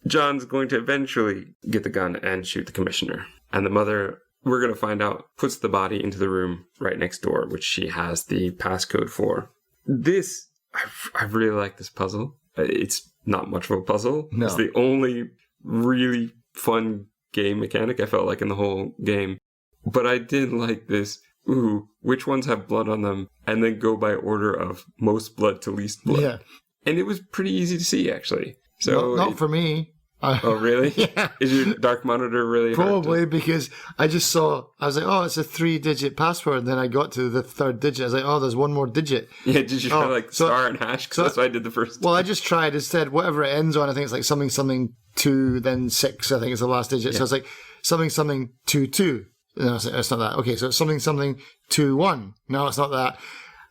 John's going to eventually get the gun and shoot the commissioner. And the mother, we're going to find out, puts the body into the room right next door, which she has the passcode for. I really like this puzzle. It's not much of a puzzle. No. It's the only really fun game mechanic I felt like in the whole game. But I did like this. Ooh, which ones have blood on them? And then go by order of most blood to least blood. Yeah. And it was pretty easy to see, actually. So not for me. Oh, really? Yeah. Is your dark monitor really Probably because I just saw, I was like, oh, it's a 3-digit password. And then I got to the 3rd digit. I was like, oh, there's one more digit. Yeah, did you try star and hash? Because that's what I did the first time. Well, I just tried instead, whatever it ends on, I think it's like something 2, then 6, I think is the last digit. Yeah. So it's like something 2 2. No, it's not that. Okay, so it's something 2 1. No, it's not that.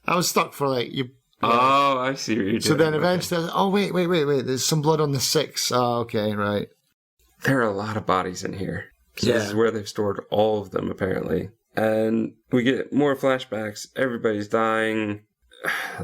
I was stuck for like you. Oh, I see what you're doing. So then eventually, I was like, oh wait. There's some blood on the 6. Oh, okay, right. There are a lot of bodies in here. Yeah. This is where they've stored all of them, apparently. And we get more flashbacks. Everybody's dying.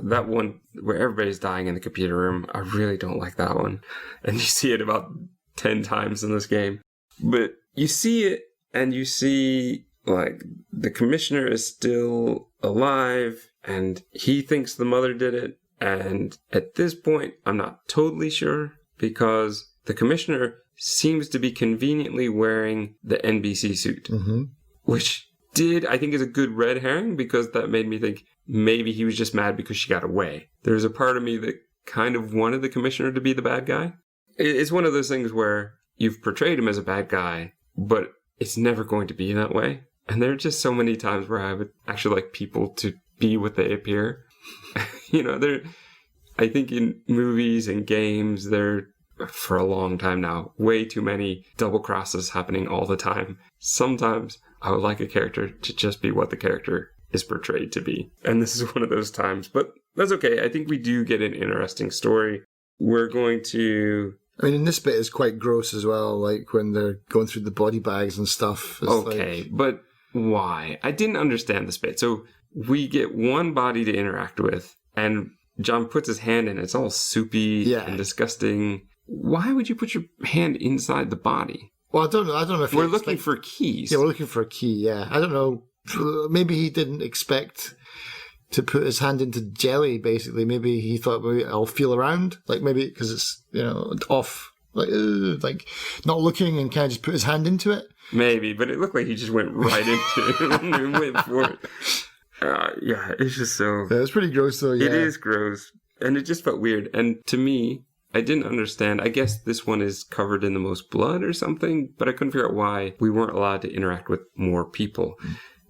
That one where everybody's dying in the computer room, I really don't like that one. And you see it about 10 times in this game. But you see it, and you see, like, the commissioner is still alive, and he thinks the mother did it. And at this point, I'm not totally sure, because the commissioner seems to be conveniently wearing the NBC suit, which I think is a good red herring, because that made me think maybe he was just mad because she got away. There's a part of me that kind of wanted the commissioner to be the bad guy. It's one of those things where you've portrayed him as a bad guy, but it's never going to be that way. And there are just so many times where I would actually like people to be what they appear. I think in movies and games, there, for a long time now, way too many double crosses happening all the time. Sometimes I would like a character to just be what the character is portrayed to be. And this is one of those times. But that's okay. I think we do get an interesting story. We're going to... I mean, this bit is quite gross as well, like when they're going through the body bags and stuff. It's okay, but why? I didn't understand this bit. So we get one body to interact with, and John puts his hand in. It's all soupy and disgusting. Why would you put your hand inside the body? Well, I don't know if we're looking for keys. Yeah, we're looking for a key. Yeah, I don't know. Maybe he didn't expect to put his hand into jelly, basically. Maybe he thought, maybe I'll feel around, like maybe because it's, off, like not looking, and kind of just put his hand into it. Maybe, but it looked like he just went right into it and went for it. Yeah, it's just so... Yeah, it's pretty gross, though, yeah. It is gross, and it just felt weird. And to me, I didn't understand. I guess this one is covered in the most blood or something, but I couldn't figure out why we weren't allowed to interact with more people.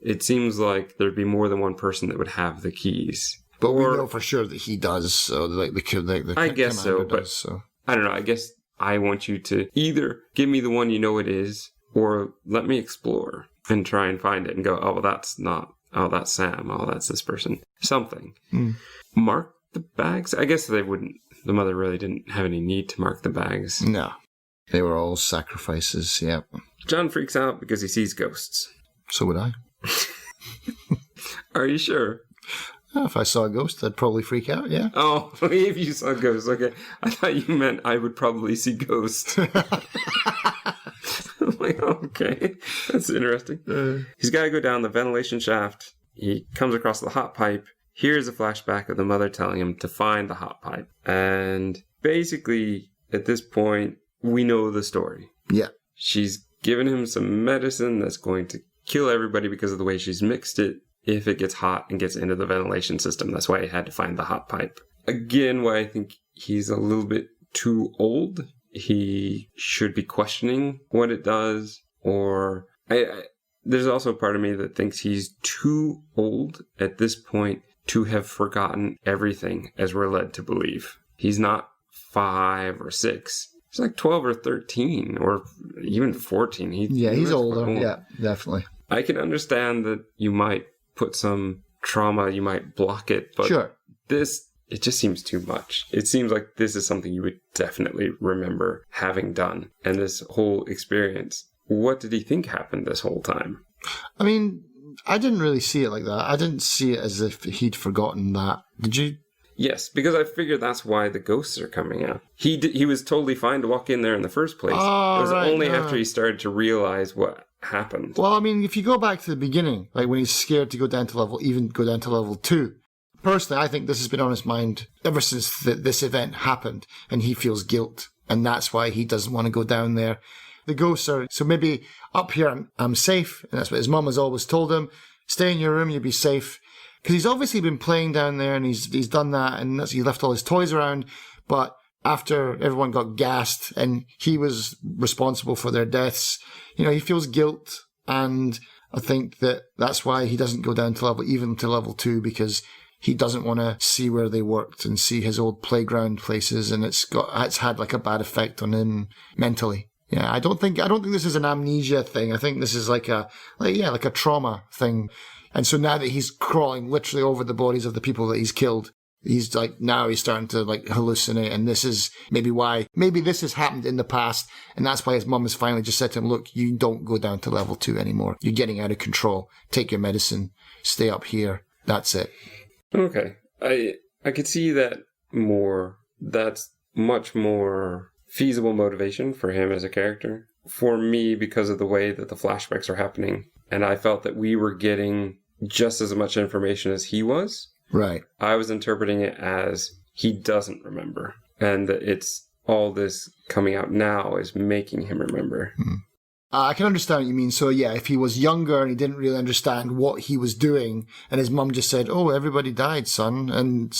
It seems like there'd be more than one person that would have the keys. But we know for sure that he does, so the I guess so, but does, so. I don't know. I guess I want you to either give me the one you know it is, or let me explore and try and find it and go, oh, well, that's not, oh, that's Sam, oh, that's this person. Something. Mark the bags? I guess they wouldn't, the mother really didn't have any need to mark the bags. No. They were all sacrifices, yeah. John freaks out because he sees ghosts. So would I. Are you sure? If I saw a ghost, I'd probably freak out, yeah. Oh, if you saw ghosts, okay. I thought you meant I would probably see ghosts. I'm like, okay, that's interesting. He's got to go down the ventilation shaft. He comes across the hot pipe. Here's a flashback of the mother telling him to find the hot pipe. And basically, at this point, we know the story. Yeah. She's given him some medicine that's going to kill everybody because of the way she's mixed it if it gets hot and gets into the ventilation system. That's why he had to find the hot pipe. Again, why I think he's a little bit too old. He should be questioning what it does, or there's also a part of me that thinks he's too old at this point to have forgotten everything, as we're led to believe. He's not 5 or 6. He's like 12 or 13 or even 14. He's older. Yeah, definitely. I can understand that you might put some trauma, you might block it, but sure. It just seems too much. It seems like this is something you would definitely remember having done. And this whole experience, what did he think happened this whole time? I mean, I didn't really see it like that. I didn't see it as if he'd forgotten that. Did you? Yes, because I figured that's why the ghosts are coming out. He was totally fine to walk in there in the first place. Oh, it was only after he started to realize what happened. Well, I mean, if you go back to the beginning, like when he's scared to go down to level 2, personally, I think this has been on his mind ever since this event happened, and he feels guilt, and that's why he doesn't want to go down there. The ghosts are, so maybe up here I'm safe, and that's what his mum has always told him. Stay in your room, you'll be safe. Because he's obviously been playing down there, and he's done that, and he left all his toys around, but after everyone got gassed, and he was responsible for their deaths, he feels guilt, and I think that's why he doesn't go down to level 2, because he doesn't want to see where they worked and see his old playground places, and it's had like a bad effect on him mentally. Yeah, I don't think this is an amnesia thing. I think this is like a trauma thing. And so now that he's crawling literally over the bodies of the people that he's killed, he's starting to like hallucinate, and this is maybe this has happened in the past, and that's why his mum has finally just said to him, look, you don't go down to level 2 anymore. You're getting out of control. Take your medicine. Stay up here. That's it. Okay. I could see that more. That's much more feasible motivation for him as a character. For me, because of the way that the flashbacks are happening, and I felt that we were getting just as much information as he was. Right. I was interpreting it as he doesn't remember, and that it's all this coming out now is making him remember. I can understand what you mean. So yeah, if he was younger and he didn't really understand what he was doing, and his mum just said, "Oh, everybody died, son," and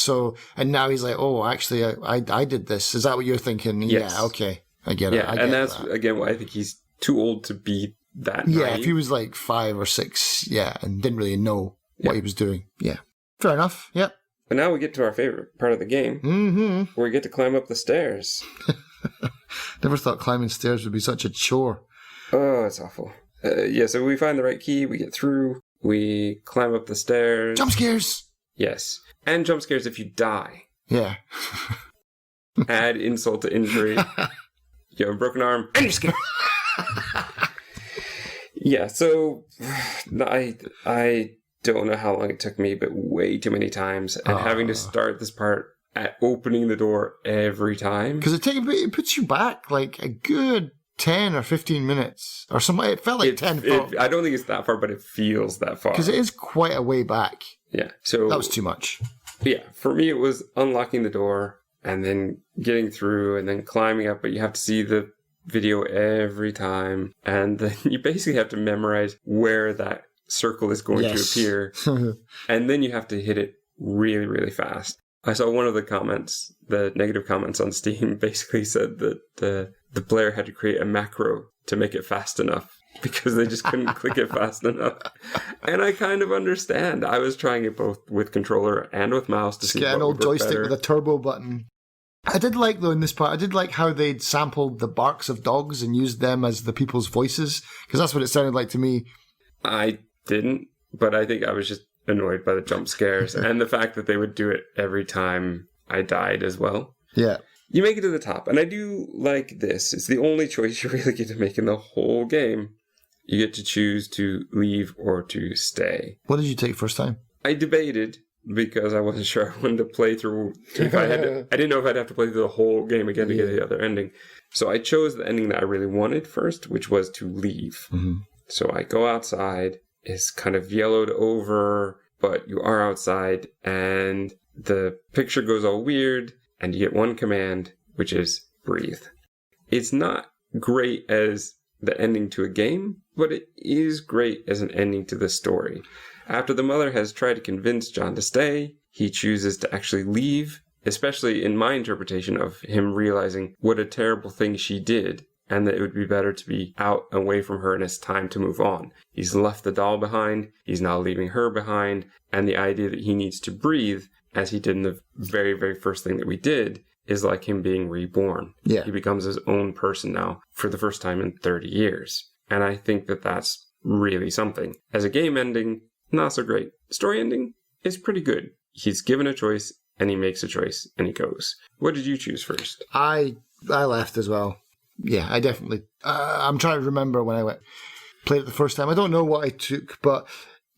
now he's like, "Oh, actually, I did this." Is that what you're thinking? Yes. Yeah. Okay, I get it. Yeah, and that's again why I think he's too old to be that. Yeah, naive. if he was like 5 or 6, and didn't really know what he was doing. Yeah, fair enough. Yep. But now we get to our favorite part of the game, where we get to climb up the stairs. Never thought climbing stairs would be such a chore. Oh, it's awful. So we find the right key, we get through, we climb up the stairs. Jump scares! Yes. And jump scares if you die. Yeah. Add insult to injury. You have a broken arm, and you're scared. Yeah, so I don't know how long it took me, but way too many times. And having to start this part at opening the door every time. Because it puts you back like a good 10 or 15 minutes or something. It felt like 10. I don't think it's that far, but it feels that far. Because it is quite a way back. Yeah. So that was too much. Yeah. For me, it was unlocking the door and then getting through and then climbing up, but you have to see the video every time. And then you basically have to memorize where that circle is going to appear. And then you have to hit it really, really fast. I saw one of the comments, the negative comments on Steam, basically said that the player had to create a macro to make it fast enough because they just couldn't click it fast enough. And I kind of understand. I was trying it both with controller and with mouse to see get what an old would work joystick better. with a turbo button. I did like, though, in this part, I did like how they'd sampled the barks of dogs and used them as the people's voices, because that's what it sounded like to me. I didn't, but I think I was just annoyed by the jump scares and the fact that they would do it every time I died as well. Yeah. You make it to the top, and I do like this. It's the only choice you really get to make in the whole game. You get to choose to leave or to stay. What did you take first time? I debated because I wasn't sure I wanted to play through. If I didn't know if I'd have to play through the whole game again to get the other ending. So I chose the ending that I really wanted first, which was to leave. Mm-hmm. So I go outside. It's kind of yellowed over, but you are outside, and the picture goes all weird, and you get one command, which is breathe. It's not great as the ending to a game, but it is great as an ending to the story. After the mother has tried to convince John to stay, he chooses to actually leave, especially in my interpretation of him realizing what a terrible thing she did, and that it would be better to be out away from her and it's time to move on. He's left the doll behind, he's now leaving her behind, and the idea that he needs to breathe, as he did in the very, very first thing that we did, is like him being reborn. Yeah. He becomes his own person now for the first time in 30 years. And I think that that's really something. As a game ending, not so great. Story ending is pretty good. He's given a choice, and he makes a choice, and he goes. What did you choose first? I left as well. Yeah, I definitely... I'm trying to remember when I played it the first time. I don't know what I took, but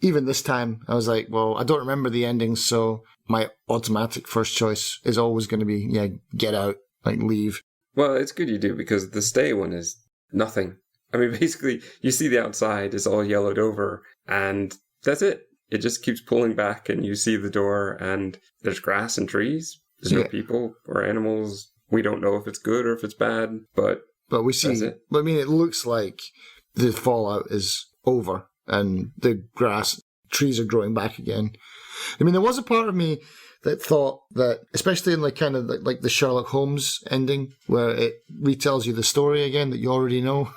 even this time, I was like, well, I don't remember the endings, so my automatic first choice is always going to be, get out, like leave. Well, it's good you do, because the stay one is nothing. I mean, basically, you see the outside is all yellowed over, and that's it. It just keeps pulling back, and you see the door, and there's grass and trees. There's no people or animals. We don't know if it's good or if it's bad, but we see. That's it. I mean, it looks like the fallout is over, and the trees are growing back again. I mean, there was a part of me that thought that, especially in kind of like the Sherlock Holmes ending, where it retells you the story again that you already know,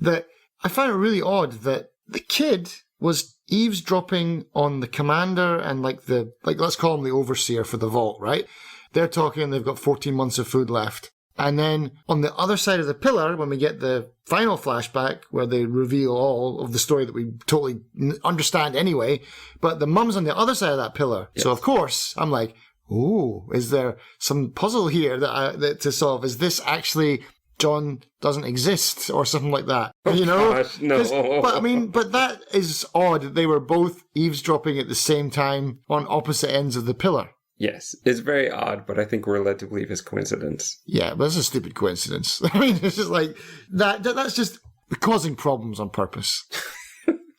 that I found it really odd that the kid was eavesdropping on the commander and let's call him the overseer for the vault, right? They're talking, they've got 14 months of food left. And then on the other side of the pillar, when we get the final flashback where they reveal all of the story that we totally understand anyway, but the mum's on the other side of that pillar. Yes. So of course, I'm like, ooh, is there some puzzle here that to solve? Is this actually John doesn't exist or something like that? Oh, you know? Gosh, no. But that is odd that they were both eavesdropping at the same time on opposite ends of the pillar. Yes, it's very odd, but I think we're led to believe it's coincidence. Yeah, but it's a stupid coincidence. I mean, it's just like that's just causing problems on purpose.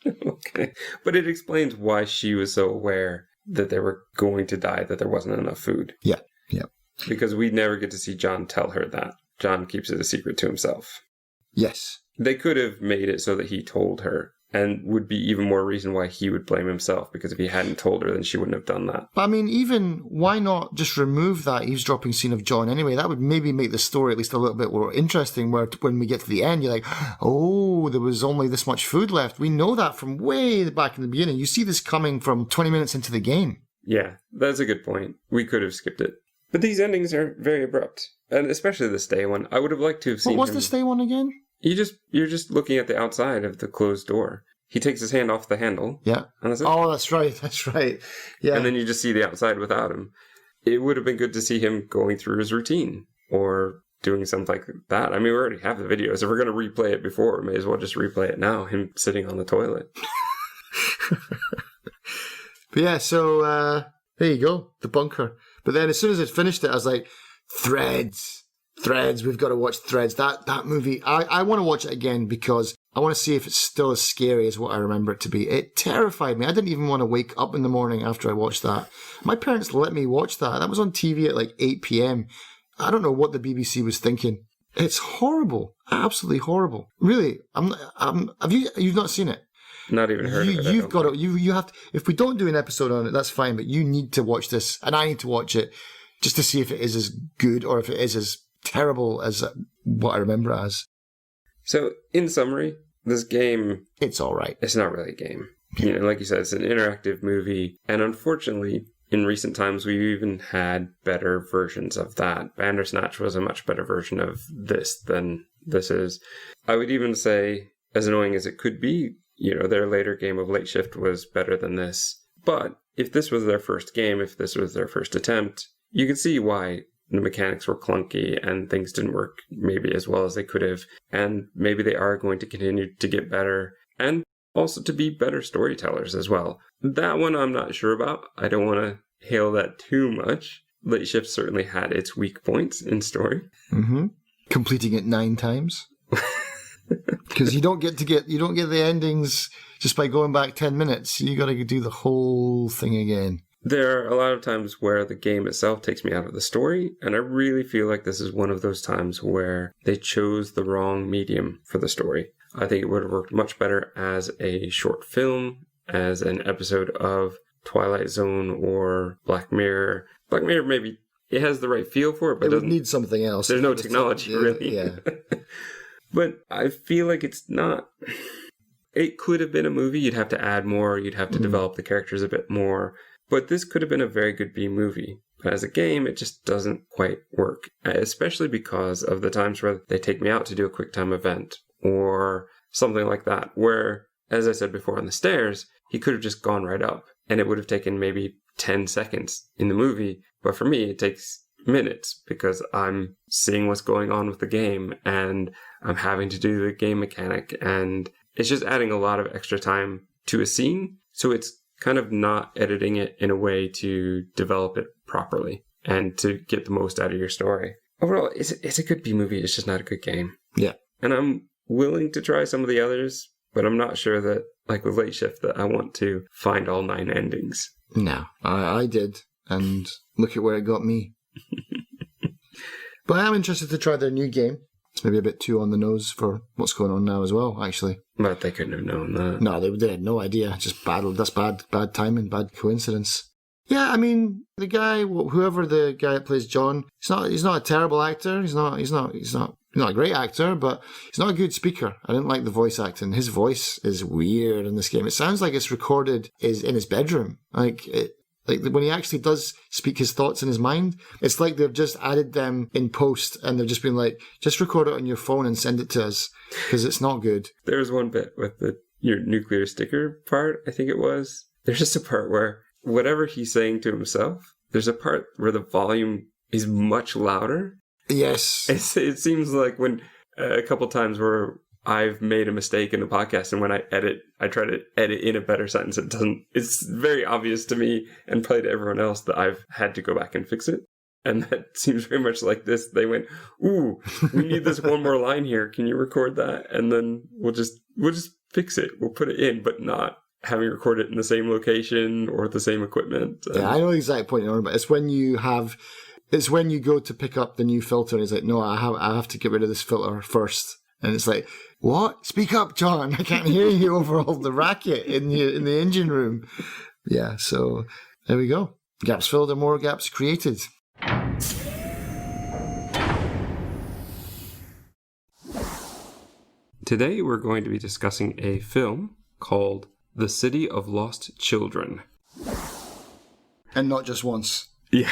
Okay. But it explains why she was so aware that they were going to die, that there wasn't enough food. Yeah. Because we never get to see John tell her that. John keeps it a secret to himself. Yes. They could have made it so that he told her, and would be even more reason why he would blame himself, because if he hadn't told her, then she wouldn't have done that. But I mean, even why not just remove that eavesdropping scene of John anyway? That would maybe make the story at least a little bit more interesting, where when we get to the end, you're like, oh, there was only this much food left. We know that from way back in the beginning. You see this coming from 20 minutes into the game. Yeah, that's a good point. We could have skipped it. But these endings are very abrupt, and especially the stay one. I would have liked to have seen What was the stay one again? You're just looking at the outside of the closed door. He takes his hand off the handle. Yeah. And that's it. Oh, that's right. Yeah. And then you just see the outside without him. It would have been good to see him going through his routine or doing something like that. I mean, we already have the video, so if we're going to replay it before, we may as well just replay it now, him sitting on the toilet. But yeah, so there you go, the bunker. But then as soon as it finished it, I was like, threads. Threads, we've got to watch Threads. That movie, I want to watch it again because I want to see if it's still as scary as what I remember it to be. It terrified me. I didn't even want to wake up in the morning after I watched that. My parents let me watch that. That was on TV at like 8 p.m. I don't know what the BBC was thinking. It's horrible. Absolutely horrible. Really. You've not seen it? Not even heard of it. You've got to, you have to, if we don't do an episode on it, that's fine, but you need to watch this, and I need to watch it just to see if it is as good or if it is as terrible as what I remember it as. So, in summary, this game... It's all right. It's not really a game. You know, like you said, it's an interactive movie, and unfortunately, in recent times, we've even had better versions of that. Bandersnatch was a much better version of this than this is. I would even say, as annoying as it could be, you know, their later game of Late Shift was better than this. But if this was their first game, if this was their first attempt, you can see why the mechanics were clunky and things didn't work maybe as well as they could have. And maybe they are going to continue to get better and also to be better storytellers as well. That one I'm not sure about. I don't want to hail that too much. Late Shift certainly had its weak points in story. Mm-hmm. Completing it 9 times. Because you don't get the endings just by going back 10 minutes. You got to do the whole thing again. There are a lot of times where the game itself takes me out of the story, and I really feel like this is one of those times where they chose the wrong medium for the story. I think it would have worked much better as a short film, as an episode of Twilight Zone or Black Mirror. Black Mirror, maybe it has the right feel for it, but it would need something else. There's no technology, really. Yeah. But I feel like it's not... It could have been a movie. You'd have to add more. You'd have to develop the characters a bit more. But this could have been a very good B movie. But as a game, it just doesn't quite work. Especially because of the times where they take me out to do a quick time event or something like that. Where, as I said before on the stairs, he could have just gone right up. And it would have taken maybe 10 seconds in the movie. But for me, it takes minutes because I'm seeing what's going on with the game. And I'm having to do the game mechanic. And it's just adding a lot of extra time to a scene. So it's kind of not editing it in a way to develop it properly and to get the most out of your story. Overall, it's a good B movie. It's just not a good game. Yeah. And I'm willing to try some of the others, but I'm not sure that, like with Late Shift, that I want to find all 9 endings. No, I did. And look at where it got me. But I am interested to try their new game. It's maybe a bit too on the nose for what's going on now as well, actually. But they couldn't have known that. No, they had no idea. Just that's bad timing, bad coincidence. Yeah, I mean, the guy, whoever the guy that plays John, he's not a terrible actor. He's not a great actor, but he's not a good speaker. I didn't like the voice acting. His voice is weird in this game. It sounds like it's recorded in his bedroom. Like when he actually does speak his thoughts in his mind, it's like they've just added them in post and they've just been like, just record it on your phone and send it to us because it's not good. There's one bit with your nuclear sticker part, I think it was. There's just a part where whatever he's saying to himself, there's a part where the volume is much louder. Yes. It seems like when a couple times where I've made a mistake in the podcast, and when I edit, I try to edit in a better sentence. It's very obvious to me and probably to everyone else that I've had to go back and fix it. And that seems very much like this. They went, ooh, we need this one more line here. Can you record that? And then we'll just fix it. We'll put it in, but not having recorded it in the same location or the same equipment. Yeah, I know the exact point you're on, but it's when you go to pick up the new filter and it's like, no, I have to get rid of this filter first. And it's like, what? Speak up, John. I can't hear you over all the racket in the engine room. Yeah, so there we go. Gaps filled and more gaps created. Today we're going to be discussing a film called The City of Lost Children. And not just once. Yeah.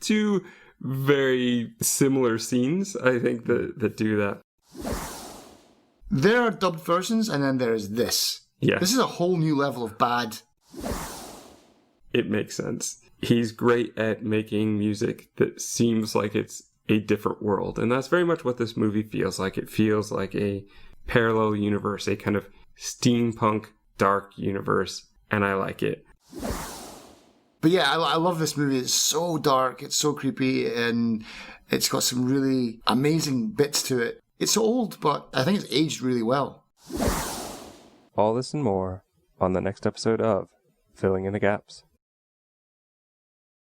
2 very similar scenes, I think, that do that. There are dubbed versions, and then there is this. Yeah. This is a whole new level of bad. It makes sense. He's great at making music that seems like it's a different world. And that's very much what this movie feels like. It feels like a parallel universe, a kind of steampunk, dark universe. And I like it. But yeah, I love this movie. It's so dark, it's so creepy, and it's got some really amazing bits to it. It's old, but I think it's aged really well. All this and more on the next episode of Filling in the Gaps.